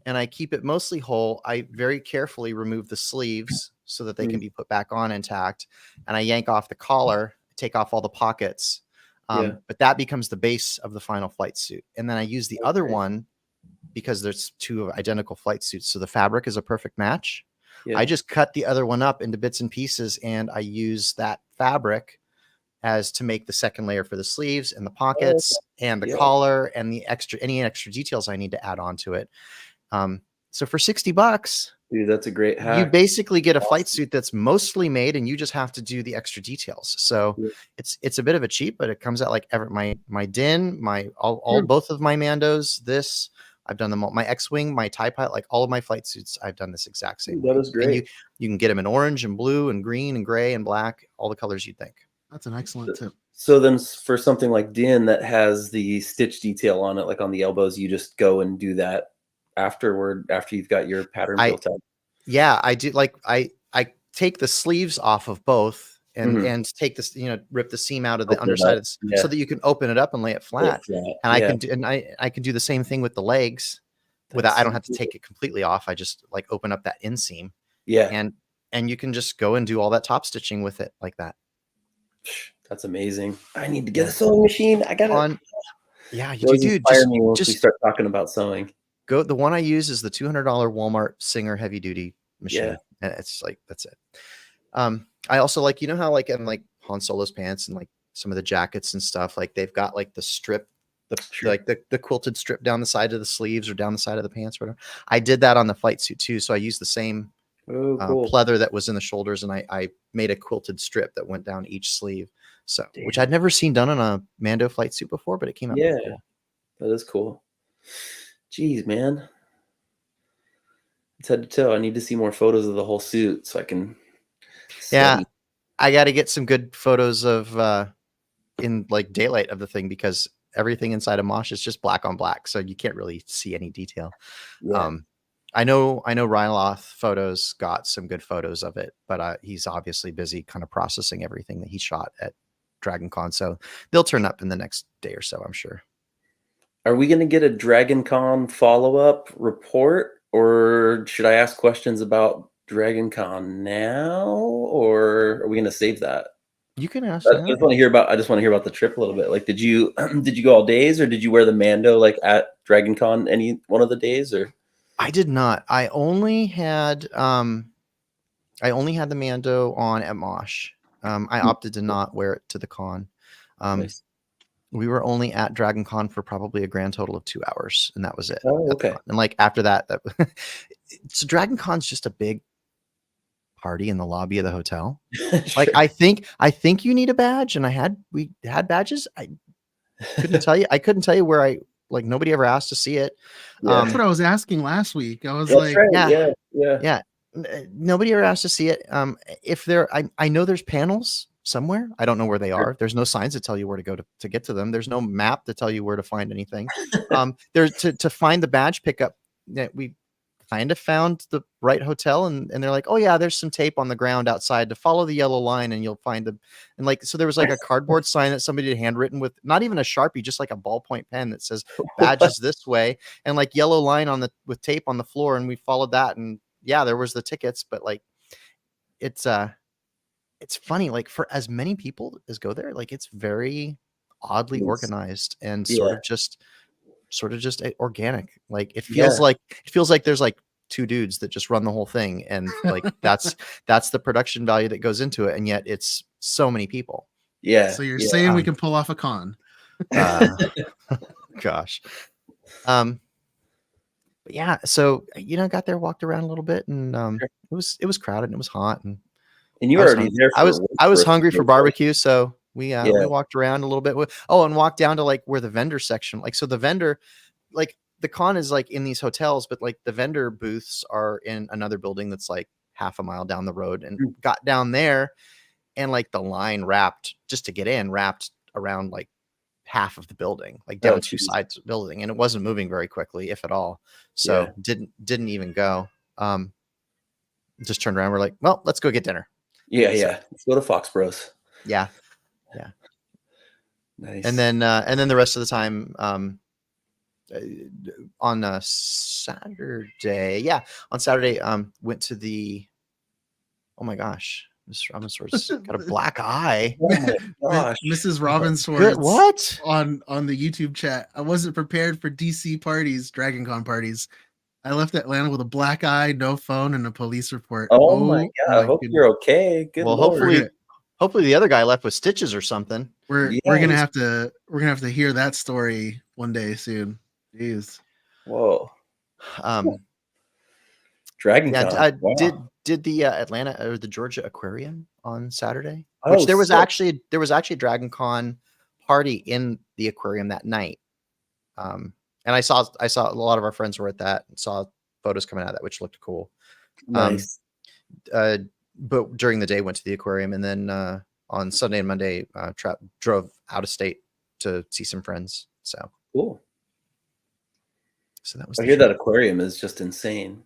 and I keep it mostly whole. I very carefully remove the sleeves so that they can be put back on intact. And I yank off the collar, take off all the pockets. But that becomes the base of the final flight suit. And then I use the other one because there's 2 identical flight suits. So the fabric is a perfect match. Yeah. I just cut the other one up into bits and pieces and I use that fabric as to make the second layer for the sleeves and the pockets and the collar and any extra details I need to add on to it. So for $60, dude, that's a great hack. You basically get a flight suit that's mostly made and you just have to do the extra details. So it's a bit of a cheat, but it comes out like my Din, both of my Mandos, I've done them all. My X-Wing, my TIE Pilot, like all of my flight suits, I've done this exact same way. That is great. And you can get them in orange and blue and green and gray and black, all the colors you'd think. That's an excellent tip. So then for something like Din that has the stitch detail on it, like on the elbows, you just go and do that after you've got your pattern built up. Yeah, I do. Like I take the sleeves off of both and take this, rip the seam out of the underside of so that you can open it up and lay it flat. And I can do the same thing with the legs without, I don't have to take it completely off. I just like open up that inseam. Yeah. And you can just go and do all that top stitching with it like that. That's amazing. I need to get a sewing machine. I got it. Yeah, you do. Just start talking about sewing. The one I use is the $200 Walmart Singer heavy duty machine. Yeah. And it's like, that's it. I also like, how like in like Han Solo's pants and like some of the jackets and stuff, like they've got like the strip, like the quilted strip down the side of the sleeves or down the side of the pants or whatever. I did that on the flight suit too. So I used the same pleather that was in the shoulders and I made a quilted strip that went down each sleeve. So, which I'd never seen done on a Mando flight suit before, but it came out. Yeah, cool. That is cool. Jeez, man. It's head to toe. I need to see more photos of the whole suit so I can study. Yeah, I got to get some good photos of in like daylight of the thing because everything inside of Mosh is just black on black, so you can't really see any detail. Yeah. I know Ryloth Photos got some good photos of it, but he's obviously busy kind of processing everything that he shot at Dragon Con, so they'll turn up in the next day or so, I'm sure. Are we going to get a Dragon Con follow-up report, or should I ask questions about Dragon Con now, or are we going to save that? You can ask. I just want to hear about the trip a little bit. Like, did you go all days, or did you wear the Mando like at Dragon Con any one of the days, or? I did not. I only had the Mando on at Mosh. I opted to not wear it to the con. Nice. We were only at Dragon Con for probably a grand total of 2 hours, and that was it. Oh, okay. And like after that, so Dragon Con's just a big party in the lobby of the hotel. Like, I think you need a badge, and we had badges. I couldn't tell you where nobody ever asked to see it. Yeah. That's what I was asking last week. I was That's like, right. yeah. Yeah. Nobody ever asked to see it. If I know there's panels somewhere. I don't know where they are. There's no signs that tell you where to go to get to them. There's no map to tell you where to find anything. There's to find the badge pickup that we kind of found the right hotel, and they're like, oh yeah, there's some tape on the ground outside to follow the yellow line and you'll find them. And like, so there was like a cardboard sign that somebody had handwritten with not even a Sharpie, just like a ballpoint pen that says badges this way, and like yellow line with tape on the floor. And we followed that, and yeah, there was the tickets. But like, it's funny, like for as many people as go there, like it's very oddly organized and sort of just organic. Like it feels like there's like two dudes that just run the whole thing, and like that's the production value that goes into it, and yet it's so many people. Yeah. so you're saying we can pull off a con? Gosh. But yeah, so got there, walked around a little bit, and it was crowded and it was hot, and you were already there. I was hungry for barbecue, so we walked around a little bit. And walked down to like where the vendor section, like, so the vendor, like the con is like in these hotels, but like the vendor booths are in another building that's like half a mile down the road, and got down there, and like the line wrapped around like half of the building, like down two sides of the building, and it wasn't moving very quickly, if at all. So didn't even go. Just turned around. We're like, well, let's go get dinner. Yeah. Let's go to Fox Bros. Yeah. Nice. And then the rest of the time, on Saturday, went to the, oh my gosh, Mr. Ravensworth's got a black eye. Oh my gosh. Mrs. Ravensworth. What? On the YouTube chat. I wasn't prepared for DC parties, Dragon Con parties. I left Atlanta with a black eye, no phone, and a police report. Oh my god! I hope you're okay. Good. Well, Lord. hopefully the other guy left with stitches or something. We're gonna have to hear that story one day soon. Jeez. Whoa. Dragon Con. Wow. Did the Atlanta or the Georgia Aquarium on Saturday? Oh, which there was actually a Dragon Con party in the aquarium that night. And I saw a lot of our friends were at that and saw photos coming out of that, which looked cool. Nice. But during the day went to the aquarium, and then on Sunday and Monday drove out of state to see some friends. So cool. So that was. I hear that aquarium is just insane.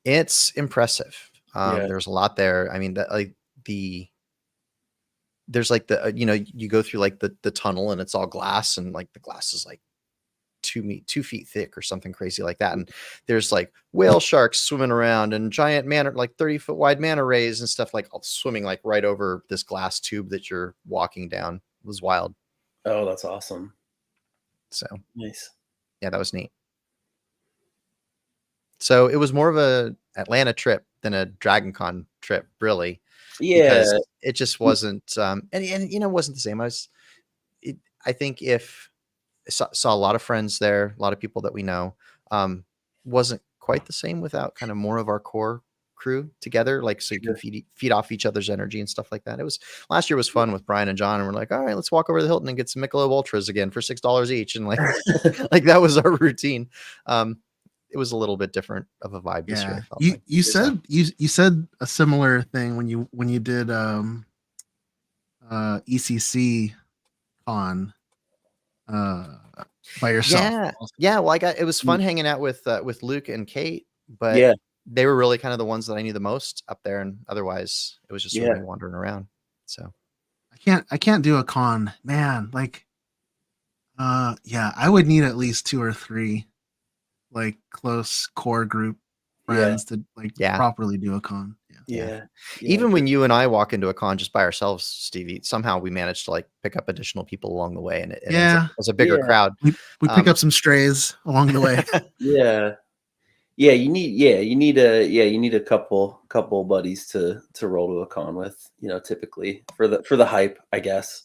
It's impressive. There's a lot there. I mean, there's like you go through like the tunnel, and it's all glass, and like the glass is like 2 feet thick or something crazy like that, and there's like whale sharks swimming around, and giant like 30-foot wide manta rays and stuff, like all swimming like right over this glass tube that you're walking down. It was wild. Oh, that's awesome. So nice. Yeah, that was neat. So it was more of a Atlanta trip than a Dragon Con trip, really. Yeah, because it just wasn't and it wasn't the same. I think if saw a lot of friends there, a lot of people that we know. Wasn't quite the same without kind of more of our core crew together, like so you can feed off each other's energy and stuff like that. Last year was fun with Brian and John, and we're like, all right, let's walk over to the Hilton and get some Michelob Ultras again for $6 each, and like like that was our routine. It was a little bit different of a vibe this year. You said a similar thing when you did ECC on by yourself. Yeah. Well, it was fun hanging out with Luke and Kate, but they were really kind of the ones that I knew the most up there, and otherwise it was just sort of me wandering around. So I can't do a con, man. Like, I would need at least 2 or 3 like close core group friends to properly do a con. Yeah. Even when you and I walk into a con just by ourselves, Stevie, somehow we managed to like pick up additional people along the way, and it was a bigger crowd. We pick up some strays along the way. You need a couple buddies to roll to a con with, typically for the hype, I guess.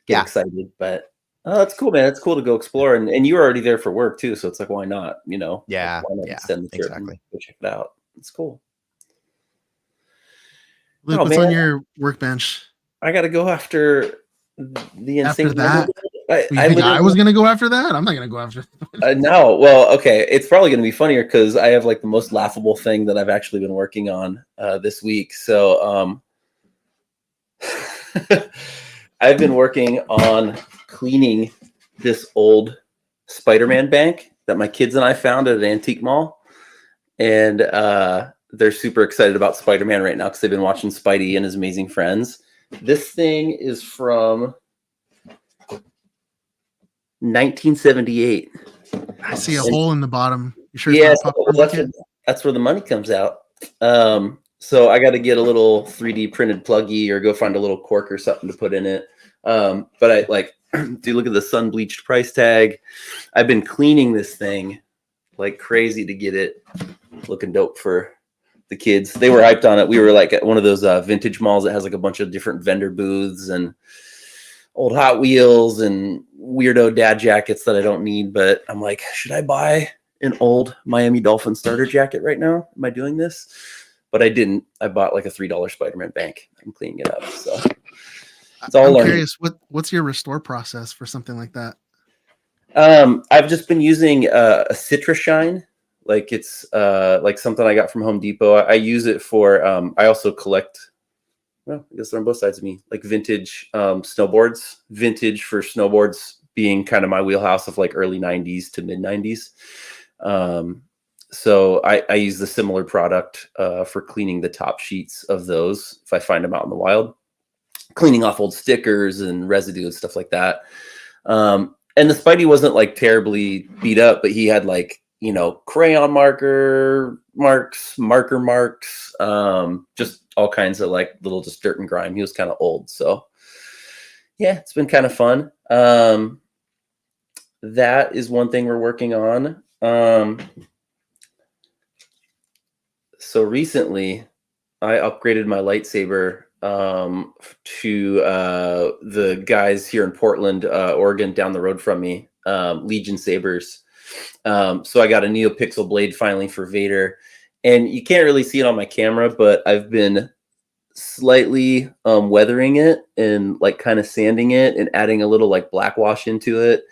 Get excited, but that's cool, man. It's cool to go explore, and you were already there for work too, so it's like, why not? Why not extend the trip and go check it out? It's cool. Luke, Oh, what's on man. your workbench? I got to go after the insane. After that, I you think I literally- was gonna go after that? I'm not gonna go after. no, well, okay. It's probably going to be funnier because I have like the most laughable thing that I've actually been working on this week. So, I've been working on cleaning this old Spider-Man bank that my kids and I found at an antique mall, and they're super excited about Spider-Man right now because they've been watching Spidey and His Amazing Friends. This thing is from 1978. I see a hole in the bottom. You sure? Yeah, It's not a popcorn bucket? that's where the money comes out. So I got to get a little 3D printed pluggy or go find a little cork or something to put in it. But I like, do look at the sun bleached price tag. I've been cleaning this thing like crazy to get it looking dope for the kids. They were hyped on it. We were like at one of those vintage malls that has like a bunch of different vendor booths and old Hot Wheels and weirdo dad jackets that I don't need. But I'm like, should I buy an old Miami Dolphin starter jacket right now? Am I doing this? But I didn't. I bought like a $3 Spider-Man bank. I'm cleaning it up. So it's all I'm learning. curious. What's your restore process for something like that? I've just been using a Citra Shine. Like it's like something I got from Home Depot. I use it for, I also collect, well, I guess they're on both sides of me, like vintage snowboards. Vintage for snowboards being kind of my wheelhouse of like early 90s to mid 90s. So I use the similar product for cleaning the top sheets of those if I find them out in the wild. Cleaning off old stickers and residue and stuff like that. And the Spidey wasn't like terribly beat up, but he had like, you know, crayon marker marks, just all kinds of like little just dirt and grime. He was kind of old. So yeah, it's been kind of fun. That is one thing we're working on. So recently I upgraded my lightsaber to the guys here in Portland, Oregon, down the road from me, Legion Sabers. So I got a NeoPixel blade finally for Vader, and you can't really see it on my camera, but I've been slightly weathering it and like kind of sanding it and adding a little like black wash into it,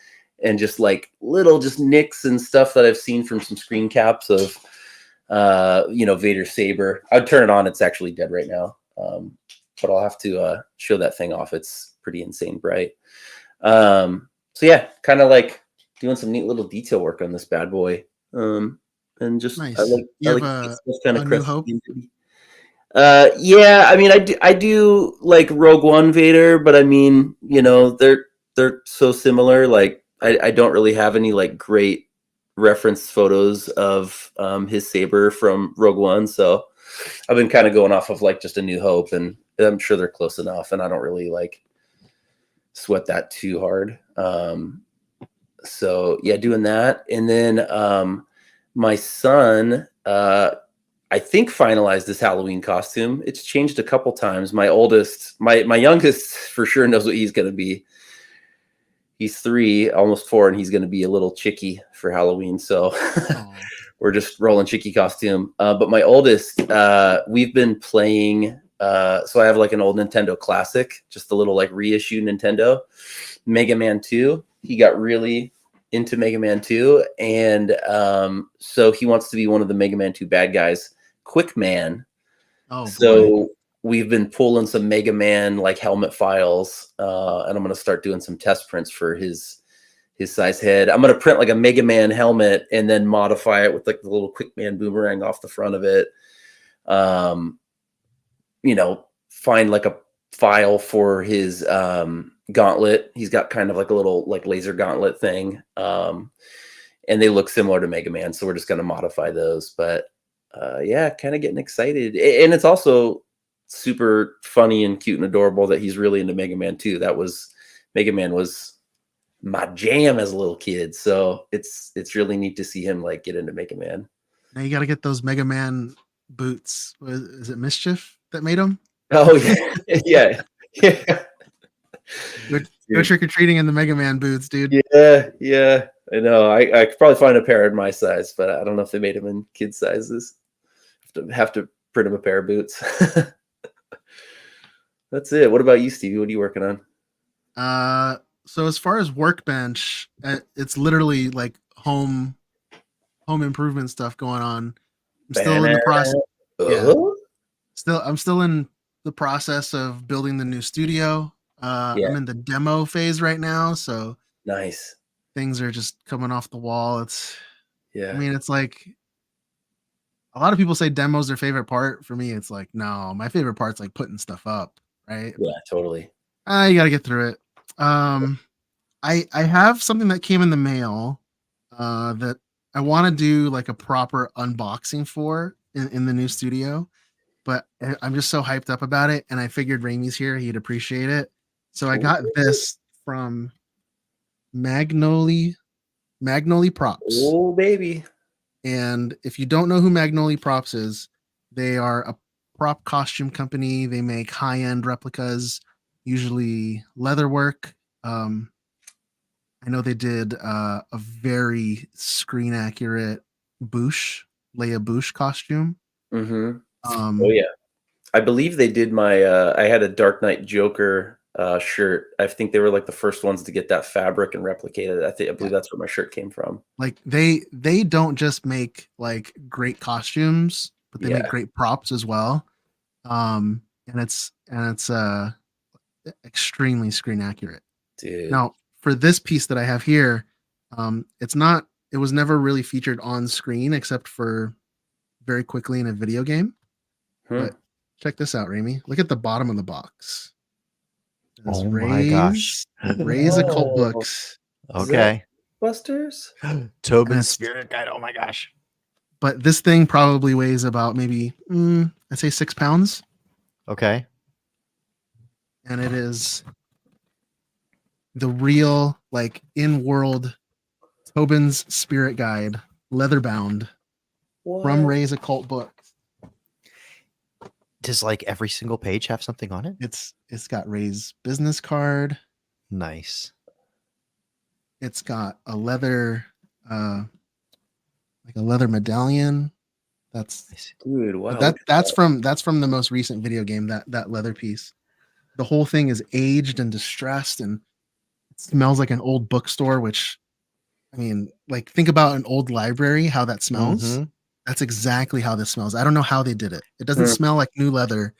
and just like little just nicks and stuff that I've seen from some screen caps of you know, Vader Saber. I'd turn it on. It's actually dead right now. But I'll have to show that thing off. It's pretty insane bright. So yeah, kind of like doing some neat little detail work on this bad boy. And just Nice. I like kind a of New Hope? yeah, I mean I do like Rogue One Vader, but I mean, you know, they're so similar. Like I don't really have any like great reference photos of his saber from Rogue One, so I've been kind of going off of like just A New Hope, and I'm sure they're close enough, and I don't really like sweat that too hard. So yeah, doing that. And then my son I think finalized his Halloween costume. It's changed a couple times. My youngest for sure knows what he's going to be. He's 3, almost 4, and he's going to be a little chickie for Halloween. So we're just rolling chickie costume. But my oldest, we've been playing. So I have like an old Nintendo Classic, just a little like reissue Nintendo, Mega Man 2. He got really into Mega Man 2. And so he wants to be one of the Mega Man 2 bad guys, Quick Man. Oh, so boy. we've been pulling some Mega Man like helmet files, and I'm going to start doing some test prints for his size head. I'm going to print like a Mega Man helmet and then modify it with like the little Quick Man boomerang off the front of it. You know, find like a file for his gauntlet. He's got kind of like a little like laser gauntlet thing. And they look similar to Mega Man, so we're just going to modify those. But yeah, kind of getting excited. And it's also super funny and cute and adorable that he's really into Mega Man 2. Mega Man was my jam as a little kid, so it's really neat to see him like get into Mega Man. Now you got to get those Mega Man boots. Is it Mischief that made them? Oh yeah, yeah. Go trick or treating in the Mega Man boots, dude. Yeah. I know. I could probably find a pair in my size, but I don't know if they made them in kid sizes. Have to print them a pair of boots. That's it. What about you, Stevie? What are you working on? So as far as Workbench, it's literally like home improvement stuff going on. I'm still in the process. Yeah. I'm still in the process of building the new studio. Yeah. I'm in the demo phase right now, so Nice. things are just coming off the wall. I Yeah. mean, it's like a lot of people say demo's their favorite part. For me, it's like, no, my favorite part's like putting stuff up, right? Yeah, totally. You gotta get through it. I have something that came in the mail that I want to do like a proper unboxing for in the new studio, but I'm just so hyped up about it, and I figured Ramey's here, he'd appreciate it. So I got this from Magnoli Props. Oh, baby. And if you don't know who Magnoli Props is, they are a prop costume company. They make high-end replicas, usually leather work. I know they did a very screen accurate Leia Bouche costume. Oh yeah, I believe they did my. I had a Dark Knight Joker shirt. I think they were like the first ones to get that fabric and replicate it. I believe that's where my shirt came from. Like they don't just make like great costumes, but they make great props as well. And it's extremely screen accurate. Dude. Now, for this piece that I have here, it was never really featured on screen except for very quickly in a video game. But check this out, Ramey. Look at the bottom of the box. Oh my gosh. Ray's Occult Books. Okay. Busters? Tobin's Spirit Guide. Oh my gosh. But this thing probably weighs about maybe, I'd say 6 pounds. Okay. And it is the real, like, in-world Tobin's Spirit Guide, leather bound, from Ray's Occult Books. Does like every single page have something on it? It's got Ray's business card. Nice. It's got a leather, like a leather medallion. That's dude. Wow. That's from the most recent video game. That leather piece. The whole thing is aged and distressed, and it smells like an old bookstore. Which, I mean, like think about an old library. How that smells. Mm-hmm. That's exactly how this smells. I don't know how they did it. It doesn't smell like new leather.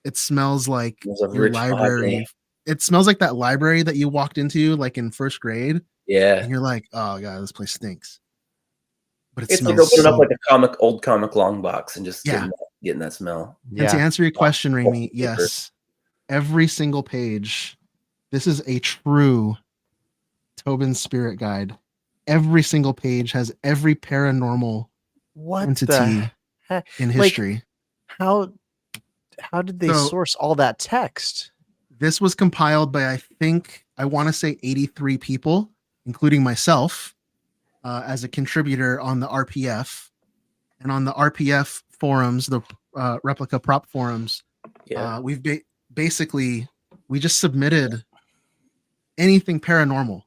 It smells like your library. It smells like that library that you walked into like in first grade. Yeah. And you're like, oh god, this place stinks. But it's like opening up like a old comic long box and just getting that smell. And to answer your question, Ramey, yes. Every single page. This is a true Tobin's Spirit Guide. Every single page has every paranormal entity in history. Like, how did they source all that text? This was compiled by I want to say 83 people, including myself, as a contributor on the RPF. And on the RPF forums, the replica prop forums, we've basically we just submitted anything paranormal.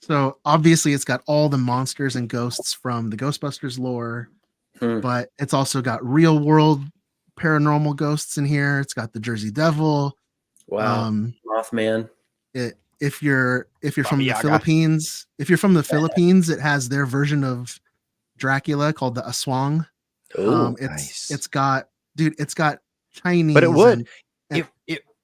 So obviously it's got all the monsters and ghosts from the Ghostbusters lore, but it's also got real world paranormal ghosts in here. It's got the Jersey Devil. Wow. Mothman. If you're from the Philippines, it has their version of Dracula called the Aswang. Nice. It's got Chinese. But it would.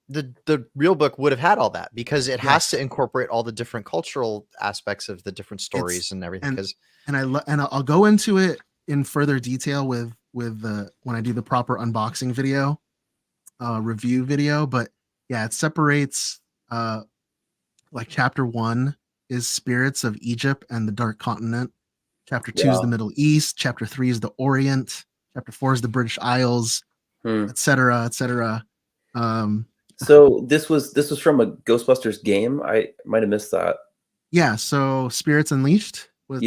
The real book would have had all that because it has to incorporate all the different cultural aspects of the different stories and everything. And I'll go into it in further detail with the when I do the proper unboxing video, review video. But yeah, it separates like chapter 1 is spirits of Egypt and the Dark Continent. Chapter 2 is the Middle East. Chapter 3 is the Orient. Chapter 4 is the British Isles, etc., etc. So this was from a Ghostbusters game. I might have missed that. Yeah. So Spirits Unleashed was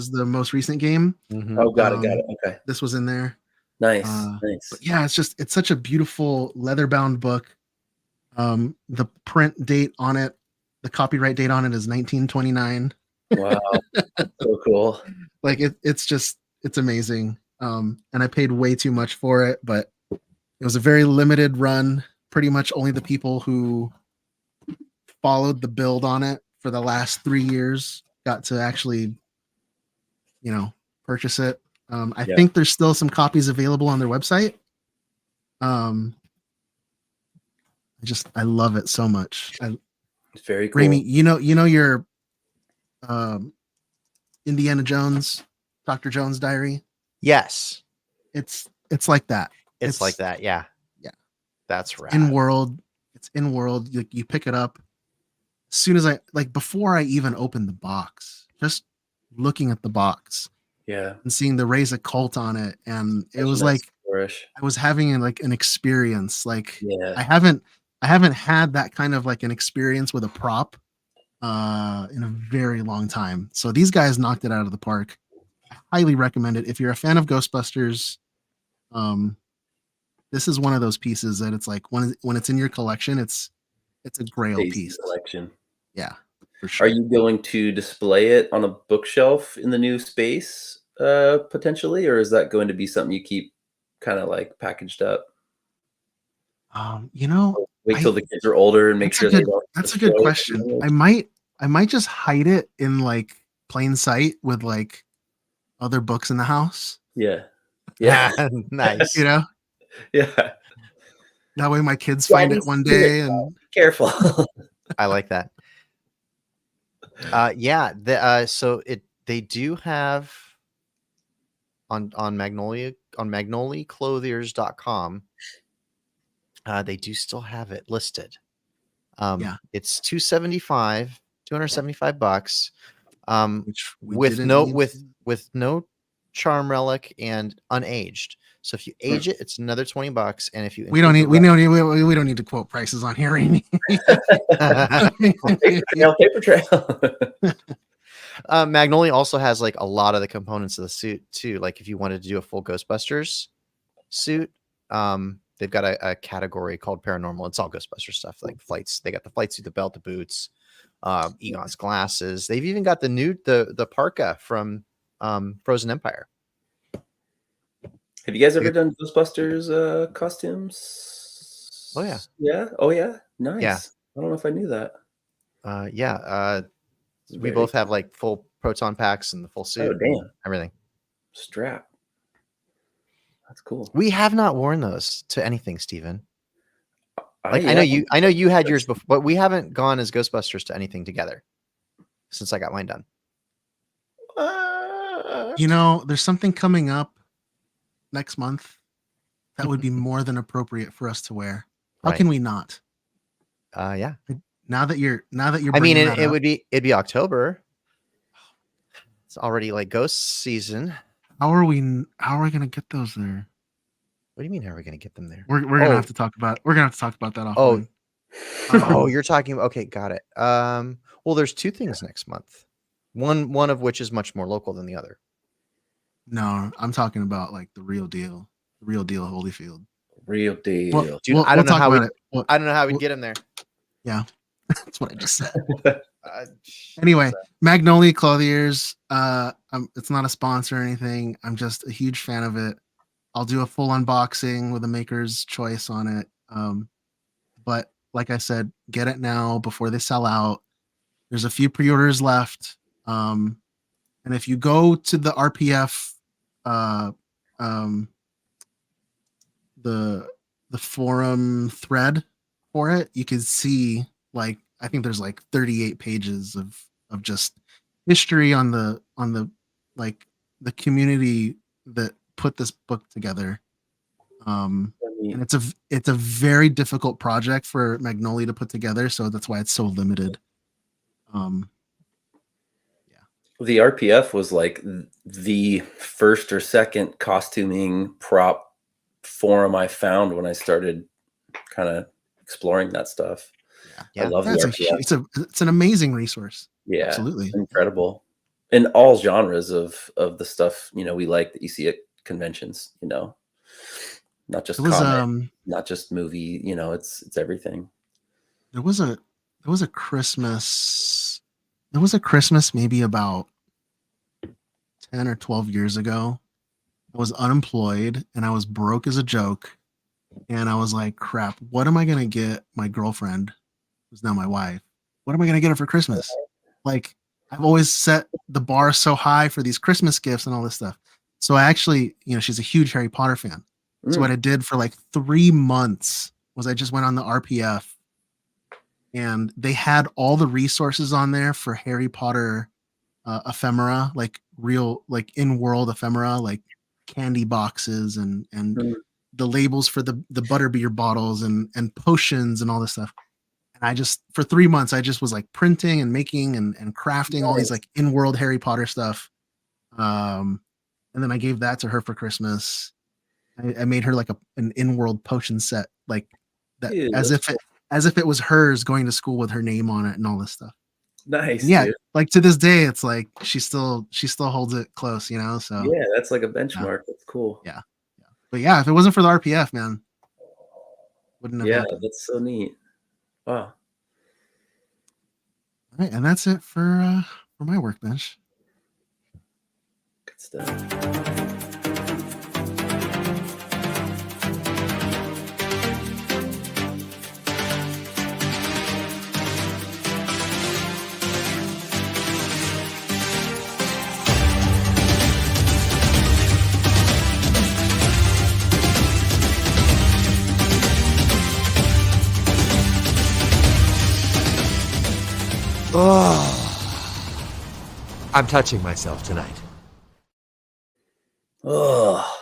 the most recent game. Mm-hmm. Oh, got it. Okay. This was in there. Nice. Nice. But yeah, it's such a beautiful leather bound book. The print date on it, the copyright date on it is 1929. Wow. So cool. Like it's amazing. and I paid way too much for it, but it was a very limited run. Pretty much only the people who followed the build on it for the last 3 years got to actually, purchase it. I think there's still some copies available on their website. I love it so much. It's very cool. Raimi, you know your Indiana Jones, Dr. Jones diary? Yes. It's like that. It's like that. Yeah. Yeah. That's right. It's in world. You pick it up as soon as before I even opened the box, just looking at the box and seeing the Raise a Cult on it. And it was like, flourish. I was having an experience. Yeah. I haven't had that kind of an experience with a prop in a very long time. So these guys knocked it out of the park. I highly recommend it. If you're a fan of Ghostbusters, this is one of those pieces that it's like when it's in your collection, it's a grail piece. Collection. Yeah, for sure. Are you going to display it on a bookshelf in the new space potentially, or is that going to be something you keep kind of packaged up? Wait till the kids are older and make sure they don't. That's a good question. I might just hide it in plain sight with other books in the house. Yeah. Yeah. Nice. Yeah. That way my kids find it one day and careful. I like that. So they do have on magnoliaclothiers.com. They do still have it listed. It's $275. With no charm relic and unaged. So if you age it, it's another $20. And if you we don't need to quote prices on here, Amy. Paper trail. Magnolia also has a lot of the components of the suit too. If you wanted to do a full Ghostbusters suit, they've got a category called paranormal. It's all Ghostbusters stuff, flights. They got the flight suit, the belt, the boots, Egon's glasses. They've even got the parka from Frozen Empire. Have you guys ever done Ghostbusters costumes? Oh yeah. Yeah. Oh yeah. Nice. Yeah. I don't know if I knew that. We both have full proton packs and the full suit. Oh damn. Everything. Strap. That's cool. We have not worn those to anything, Steven. I know you had yours before, but we haven't gone as Ghostbusters to anything together since I got mine done. There's something coming up next month that would be more than appropriate for us to wear. How can we not? Yeah. Now that you're it'd be October. It's already ghost season. How are we gonna get those there? What do you mean? How are we gonna get them there? We're gonna have to talk about. We're gonna have to talk about that offline. You're talking. Okay, got it. Well, there's two things next month. One of which is much more local than the other. No, I'm talking about the real deal. The real deal, Holyfield. Real deal. Well, dude, I don't know how we get him there. Yeah, that's what I just said. Anyway, Magnolia Clothiers. It's not a sponsor or anything. I'm just a huge fan of it. I'll do a full unboxing with a maker's choice on it. But like I said, get it now before they sell out. There's a few pre-orders left. And if you go to the RPF, the forum thread for it, you can see I think there's 38 pages of just history on the the community that put this book together. And it's a very difficult project for Magnolia to put together, so that's why it's so limited. The RPF was the first or second costuming prop forum I found when I started kind of exploring that stuff. Yeah. I love the RPF. It's an amazing resource. Yeah, absolutely incredible. In all genres of the stuff we like that you see at conventions. Not just comic, not just movie. It's everything. There was a Christmas. There was a Christmas maybe about 10 or 12 years ago I was unemployed and I was broke as a joke. And I was like, crap, what am I going to get my girlfriend, who's now my wife? What am I going to get her for Christmas? Like, I've always set the bar so high for these Christmas gifts and all this stuff. So I actually, she's a huge Harry Potter fan. So what I did for like 3 months was I just went on the RPF and they had all the resources on there for Harry Potter ephemera, like real, like in-world ephemera, like candy boxes and the labels for the butterbeer bottles and potions and all this stuff. And I just, for 3 months, I just was like printing and making and crafting all these like in-world Harry Potter stuff. And then I gave that to her for Christmas. I made her like an in-world potion set, like that, Dude, as if it was hers going to school with her name on it and all this stuff. Nice. And yeah, dude. like to this day, it's like she still holds it close, So Yeah, that's like a benchmark. That's cool. Yeah. But yeah, if it wasn't for the RPF, man, wouldn't have happened. That's so neat. Wow. All right, and that's it for my workbench. Good stuff. Oh, I'm touching myself tonight. Oh,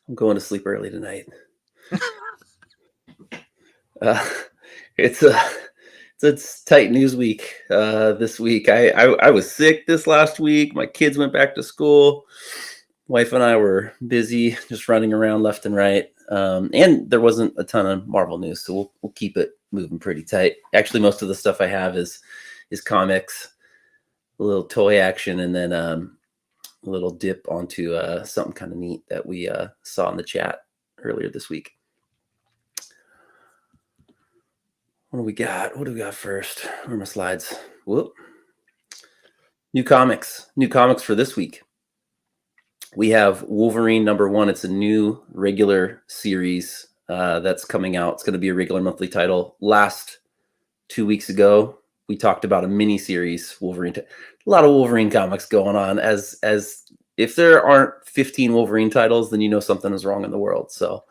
I'm going to sleep early tonight. It's a tight news week this week. I was sick this last week. My kids went back to school. Wife and I were busy just running around left and right. And there wasn't a ton of Marvel news, so we'll keep it moving pretty tight. Actually, most of the stuff I have is comics, a little toy action, and then a little dip onto something kind of neat that we saw in the chat earlier this week. What do we got? What do we got first? Where are my slides? Whoop. New comics for this week. We have Wolverine #1. It's a new regular series that's coming out. It's going to be a regular monthly title. Last 2 weeks ago, we talked about a mini series, Wolverine. A lot of Wolverine comics going on. As if there aren't 15 Wolverine titles, then you know something is wrong in the world. So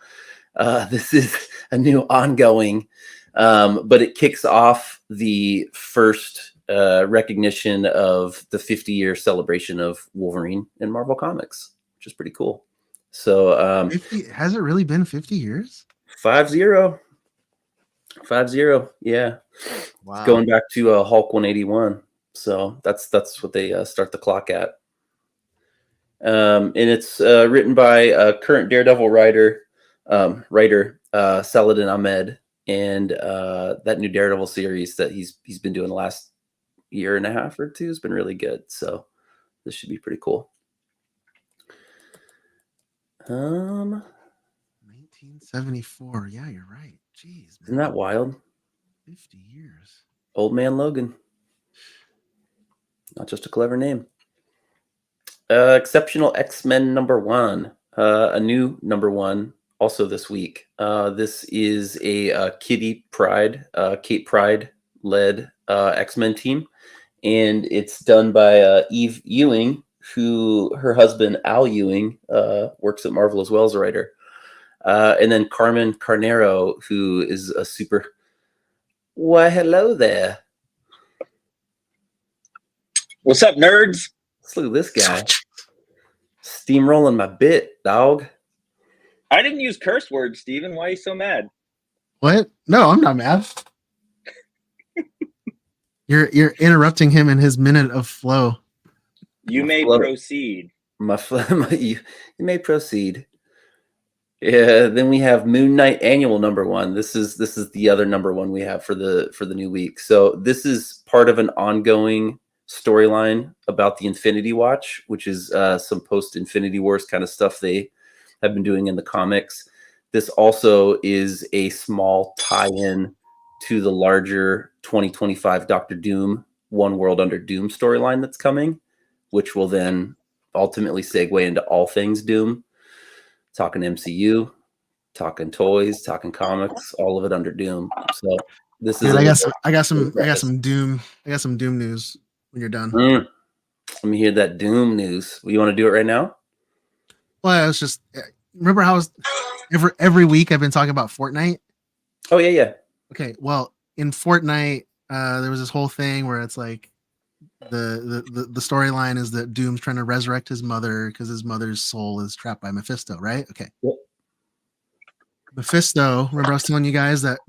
this is a new ongoing, but it kicks off the first recognition of the 50-year celebration of Wolverine in Marvel Comics, which is pretty cool. So 50, has it really been 50 years? 5-0. 5-0. Yeah. Wow. Going back to Hulk 181. So that's what they start the clock at. And it's written by current Daredevil writer Saladin Ahmed, and that new Daredevil series that he's been doing the last year and a half or two has been really good. So this should be pretty cool. 1974. Yeah, you're right. Jeez, man. Isn't that wild? 50 years. Old Man Logan. Not just a clever name. Exceptional X-Men #1. A new #1 also this week. This is a Kitty Pryde, Kate Pryde led X-Men team, and it's done by Eve Ewing, who her husband Al Ewing works at Marvel as well as a writer, and then Carmen Carnero, who is a super. Why, hello there. What's up, nerds? Let's look at this guy. Steamrolling my bit, dog. I didn't use curse words, Steven. Why are you so mad? What? No, I'm not mad. You're interrupting him in his minute of flow. You may Flow. proceed. You may proceed. Yeah. Then we have Moon Knight Annual #1. This is the other #1 we have for the new week. So this is part of an ongoing storyline about the Infinity Watch, which is some post-Infinity Wars kind of stuff they have been doing in the comics. This also is a small tie-in to the larger 2025 Doctor Doom, One World Under Doom storyline that's coming, which will then ultimately segue into all things Doom, talking MCU, talking toys, talking comics, all of it under Doom. So this is Man, a I got some Doom news when you're done. Let me hear that Doom news. You want to do it right now? Well, I was just remember how I was every week I've been talking about Fortnite. Oh yeah. Okay, well, in Fortnite, there was this whole thing where it's like the storyline is that Doom's trying to resurrect his mother because his mother's soul is trapped by Mephisto, right? Okay. Yep. Mephisto, remember I was telling you guys that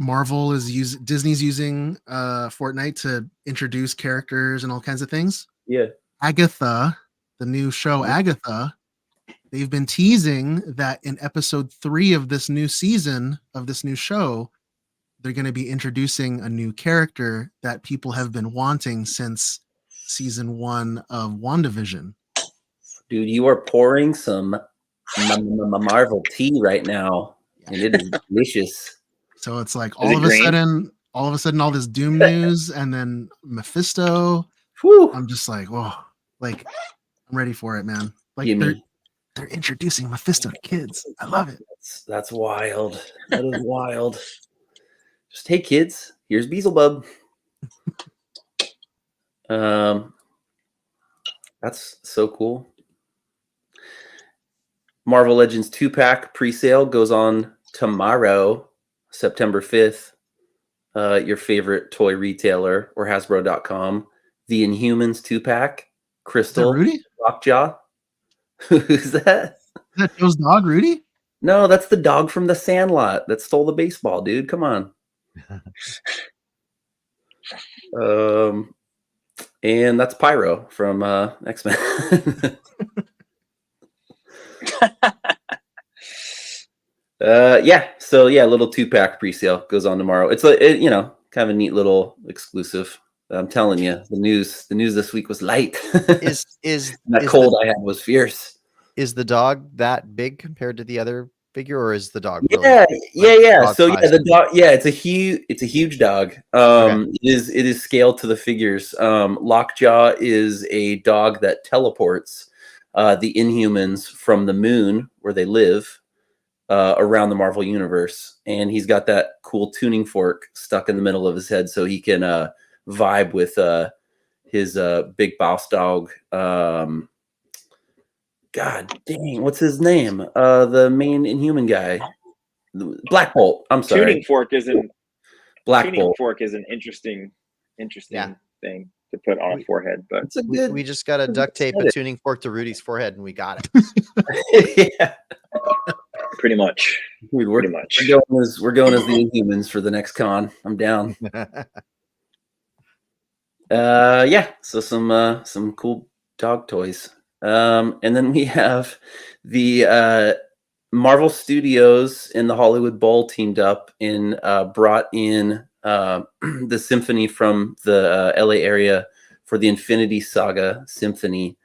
Disney's using Fortnite to introduce characters and all kinds of things? Yeah. Agatha, the new show Agatha, they've been teasing that in episode 3 of this new season of this new show, they're going to be introducing a new character that people have been wanting since season 1 of WandaVision. Dude, you are pouring some Marvel tea right now, and it is delicious. So it's like Is it green? all of a sudden, all this Doom news, and then Mephisto. Whew. I'm just like, oh, like I'm ready for it, man. Like Gimme. they're introducing Mephisto to kids. I love it. That's wild. That is wild. Just hey kids, here's Beelzebub. That's so cool. Marvel Legends 2-pack pre-sale goes on tomorrow, September 5th. Your favorite toy retailer or Hasbro.com. The Inhumans 2-pack. Crystal. Rudy? Lockjaw. Who's that? Is that Joe's dog, Rudy? No, that's the dog from the Sandlot that stole the baseball, dude. Come on. And that's Pyro from X-Men. So a little 2-pack pre-sale goes on tomorrow. It's kind of a neat little exclusive. I'm telling you, the news this week was light. That cold I had was fierce. Is the dog that big compared to the other figure, or is the dog? Yeah. So the dog. Yeah, it's a huge dog. Okay. It is scaled to the figures. Lockjaw is a dog that teleports the Inhumans from the moon where they live around the Marvel universe, and he's got that cool tuning fork stuck in the middle of his head, so he can vibe with his big boss dog. God dang, what's his name? The main Inhuman guy, Black Bolt. I'm sorry. Tuning fork is an interesting Yeah. thing to put on a forehead, but It's a good. We just got to duct tape a tuning fork to Rudy's forehead, and we got it. Yeah. pretty much. Dude, Pretty much. we're going as the Inhumans for the next con. I'm down. So some cool dog toys. And then we have the Marvel Studios and the Hollywood Bowl teamed up and brought in the symphony from the LA area for the Infinity Saga Symphony,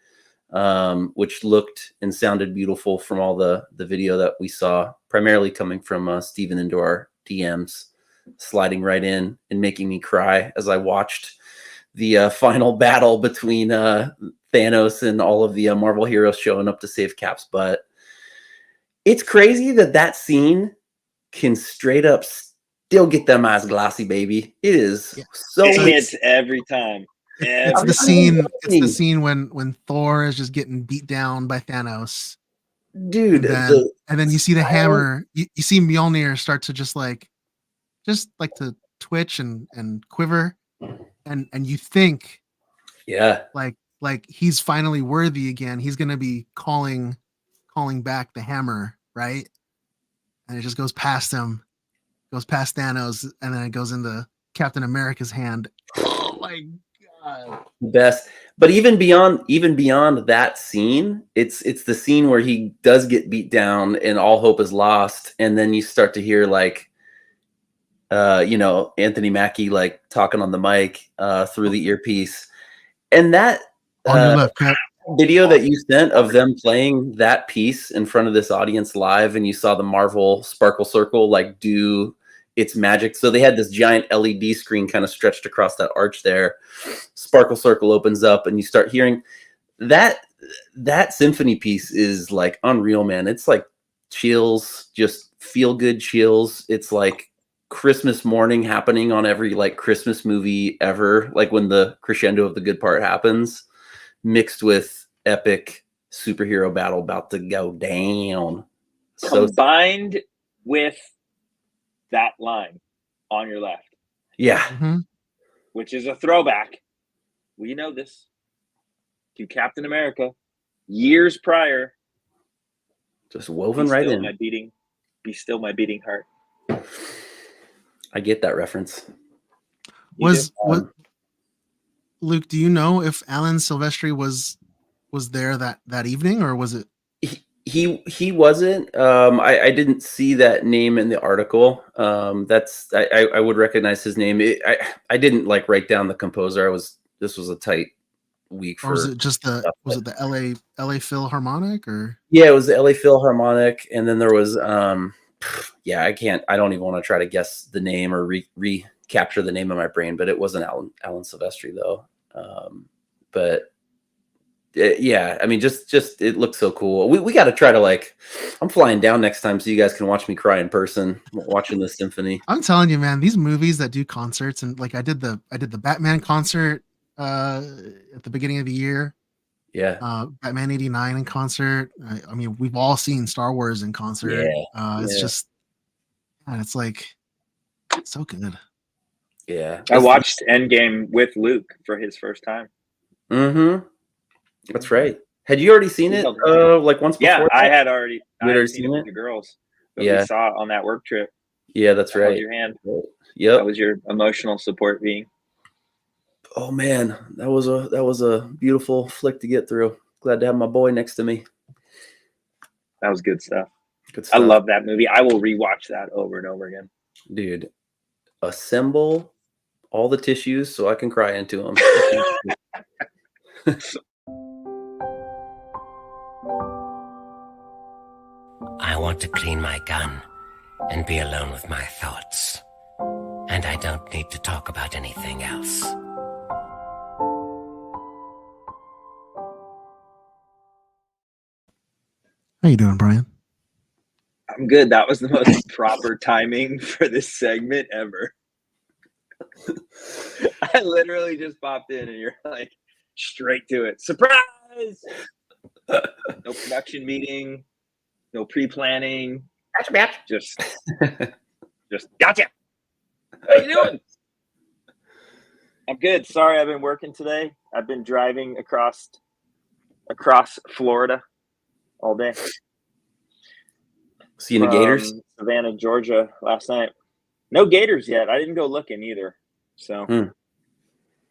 which looked and sounded beautiful from all the video that we saw, primarily coming from Steven into our DMs, sliding right in and making me cry as I watched the final battle between Thanos and all of the Marvel heroes showing up to save Cap's butt. It's crazy that scene can straight up still get them eyes glassy, baby. It is so. It hits every time. It's the scene when Thor is just getting beat down by Thanos, dude. And then you see the hammer. You see Mjolnir start to just like to twitch and quiver, and you think, like he's finally worthy again. He's gonna be calling back the hammer, right? And it just goes past him, goes past Thanos, and then it goes into Captain America's hand. Oh my god. Best. But even beyond that scene, it's the scene where he does get beat down and all hope is lost, and then you start to hear like Anthony Mackie like talking on the mic through the earpiece, and that video that you sent of them playing that piece in front of this audience live, and you saw the Marvel Sparkle Circle like do its magic. So they had this giant LED screen kind of stretched across that arch there. Sparkle Circle opens up, and you start hearing that. that symphony piece is like unreal, man. It's like chills, just feel good chills. It's like Christmas morning happening on every like Christmas movie ever, like when the crescendo of the good part happens, mixed with epic superhero battle about to go down. So Combined with that line on your left, yeah, Mhm. which is a throwback. We know this to Captain America years prior. just woven right in. Be still my beating heart. I get that reference. You Was do? what Luke? Do you know if Alan Silvestri was there that evening, or was it? He wasn't. I didn't see that name in the article. That's I would recognize his name. I didn't like write down the composer. This was a tight week Or was for. it just was it the LA Philharmonic or? Yeah, it was the LA Philharmonic, and then there was yeah, I don't even want to try to guess the name or recapture the name of my brain, but it wasn't Alan Silvestri though. But yeah, I mean, just it looks so cool. We got to try to like. I'm flying down next time so you guys can watch me cry in person watching the symphony. I'm telling you, man, these movies that do concerts, and like I did the Batman concert at the beginning of the year. Yeah, Batman '89 in concert. I mean, we've all seen Star Wars in concert. It's Yeah. just, man, it's like so good. yeah. I watched Endgame with Luke for his first time. Mm-hmm. That's right. Had you already seen it? Like once before? Yeah, I had already. You had already seen seen it it? with the girls. But Yeah. we saw it on that work trip. Yeah, that's I held right. your hand. That Yep. was your emotional support being. Oh man, that was a beautiful flick to get through. Glad to have my boy next to me. That was good stuff. Good I stuff. love that movie. I will rewatch that over and over again. Dude, assemble all the tissues so I can cry into them. I want to clean my gun and be alone with my thoughts. And I don't need to talk about anything else. How you doing, Brian? I'm good. That was the most proper timing for this segment ever. I literally just popped in and you're like straight to it. Surprise! No production meeting, no pre-planning. Gotcha, just gotcha. How you doing? I'm good. Sorry, I've been working today. I've been driving across Florida all day. Seeing the Gators? Savannah, Georgia last night. No Gators yet. I didn't go looking either. So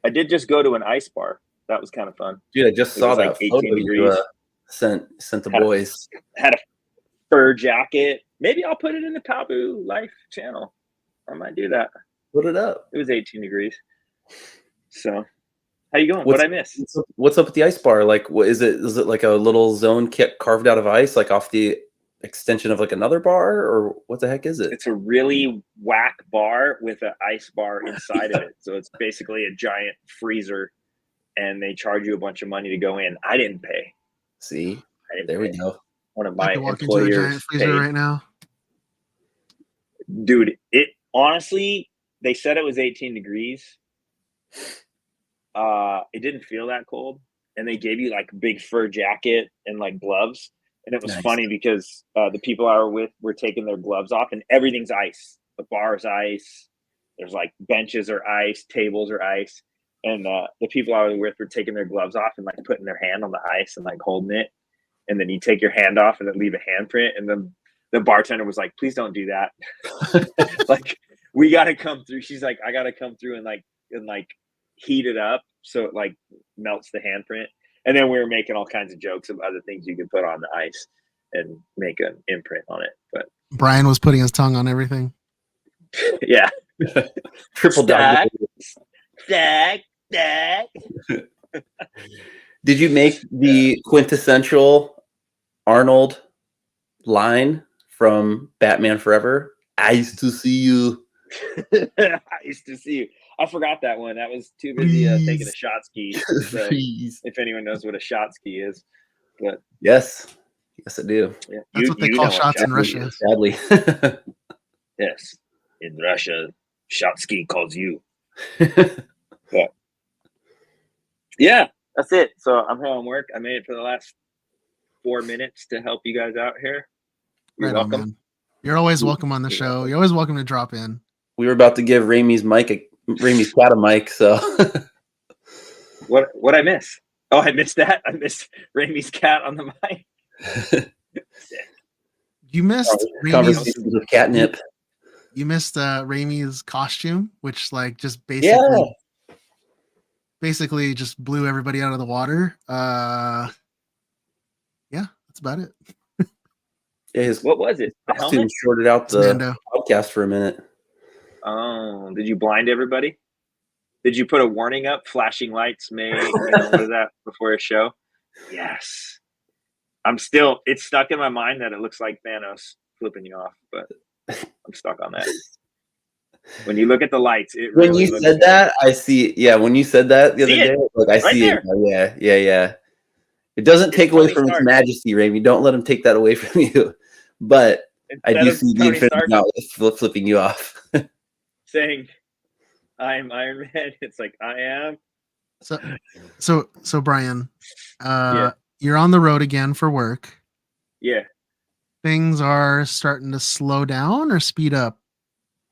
I did just go to an ice bar. That was kind of fun. Dude, I just saw was that like 18 photo degrees. you sent the boys. Had a fur jacket. Maybe I'll put it in the Pabu Life channel. I might do that. Put it up. It was 18 degrees. So how you going? What'd I miss? What's up with the ice bar? Like, what is it? Is it like a little zone carved out of ice, like off the extension of like another bar, or what the heck is it? It's a really whack bar with an ice bar inside of it. So it's basically a giant freezer, and they charge you a bunch of money to go in. I didn't pay. See, there we go. One of I my could walk into a employers giant freezer paid. right now. Dude, it honestly, they said it was 18 degrees. It didn't feel that cold, and they gave you like a big fur jacket and like gloves. And it was Nice. funny because the people I were with were taking their gloves off, and everything's ice. The bar's ice. There's like benches are ice, tables are ice, and the people I was with were taking their gloves off and like putting their hand on the ice and like holding it. And then you take your hand off and then leave a handprint, and then the bartender was like, "Please don't do that." Like, we got to come through. She's like, "I got to come through and like heat it up so it like melts the handprint." And then we were making all kinds of jokes of other things you could put on the ice and make an imprint on it. But Brian was putting his tongue on everything. yeah, Triple down. stack. Did you make the quintessential Arnold line from Batman Forever? I used to see you. I used to see you. I forgot that one. That was too busy taking a shot ski. So Please. if anyone knows what a shot ski is, But Yes, I do. yeah, That's what they call know shots in Shotsky Russia. is. Sadly. Yes, in Russia, Shotsky calls you. Yeah, that's it. So I'm here on work. I made it for the last 4 minutes to help you guys out here. You're Right on, welcome. man. You're always welcome on the show. You're always welcome to drop in. We were about to give Ramey's cat a mic, so What I miss? Oh, I missed that. I missed Ramey's cat on the mic. You missed Raimi's, conversations with catnip. you missed Raimi's costume, which like just Yeah. basically just blew everybody out of the water. Yeah, that's about it. Yeah, his What was it? The costume helmet? shorted out It's the Mando. podcast for a minute. Oh, did you blind everybody? Did you put a warning up? Flashing lights may, what is that before a show? Yes. It's stuck in my mind that it looks like Thanos flipping you off, but I'm stuck on that. When you look at the lights, it When really you looks said that, I see. Yeah, when you said that the other See it? day, like I Right see there. it. now. Yeah. It doesn't It's take away Tony from Stark. its majesty, Ramey. Don't let him take that away from you. But I Instead do of see the Tony Infinity Stark Gauntlet flipping you off. saying, I'm Iron Man, it's like, I am. So Brian, Yeah. you're on the road again for work. Yeah. Things are starting to slow down or speed up?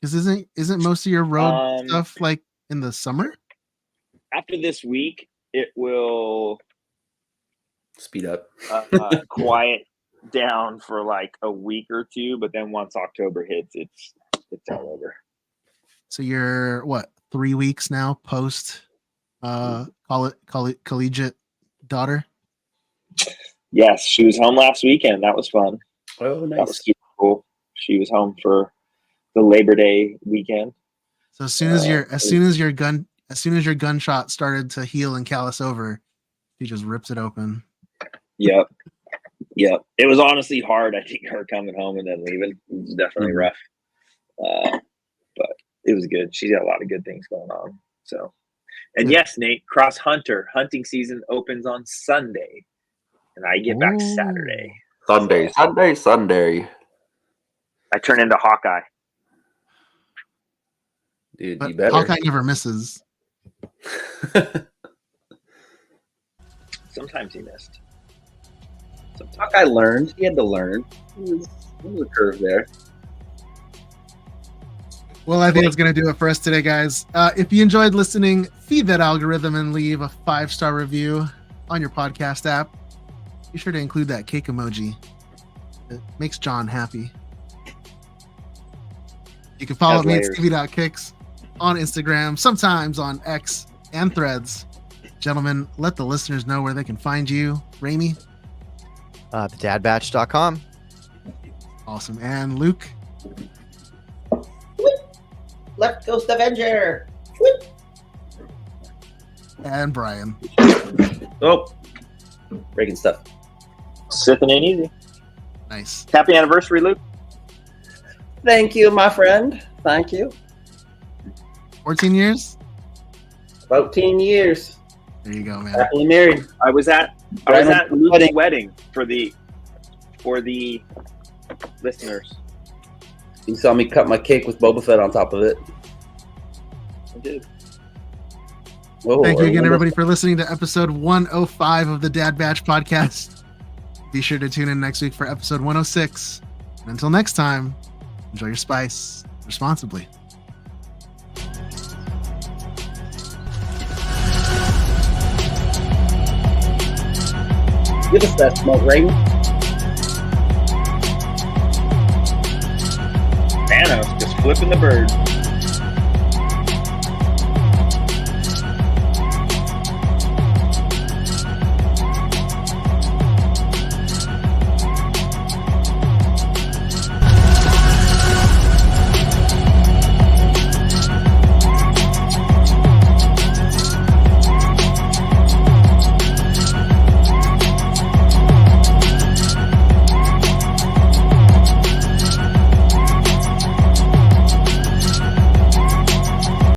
Because isn't most of your road stuff like in the summer? After this week, it will Speed up. quiet down for like a week or two, but then once October hits, it's all over. So you're what, 3 weeks now post collegiate daughter? Yes, she was home last weekend. That was fun. Oh, That was super cool. She was home for the Labor Day weekend. So as soon as your gunshot started to heal and callus over, he just rips it open. Yep. It was honestly hard. I think her coming home and then leaving it was definitely rough. But it was good. She's got a lot of good things going on. So, and yes, Nate, Cross hunting season opens on Sunday, and I get back Saturday. Sunday. I turn into Hawkeye. Dude, But you better. Hawkeye never misses. Sometimes he missed. Hawkeye learned. He had to learn. There was a curve there. Well, I think that's going to do it for us today, guys. If you enjoyed listening, feed that algorithm and leave a 5-star review on your podcast app. Be sure to include that cake emoji. It makes John happy. You can follow Has me at layers. Stevie.kicks on Instagram, sometimes on X and Threads. Gentlemen, let the listeners know where they can find you. Ramey, thedadbatch.com. awesome. And Luke, Left Coast Avenger. and Brian. Oh, breaking stuff. Sipping ain't easy. Nice. Happy anniversary, Luke. Thank you, my friend. Thank you. 14 years? 14 years. There you go, man. Happily married. I was at Luke's wedding for the listeners. You saw me cut my cake with Boba Fett on top of it. I did. Whoa, Thank you again, everybody, for listening to episode 105 of the Dad Batch podcast. Be sure to tune in next week for episode 106. And until next time, enjoy your spice responsibly. Give us that smoke ring. Thanos just flipping the bird.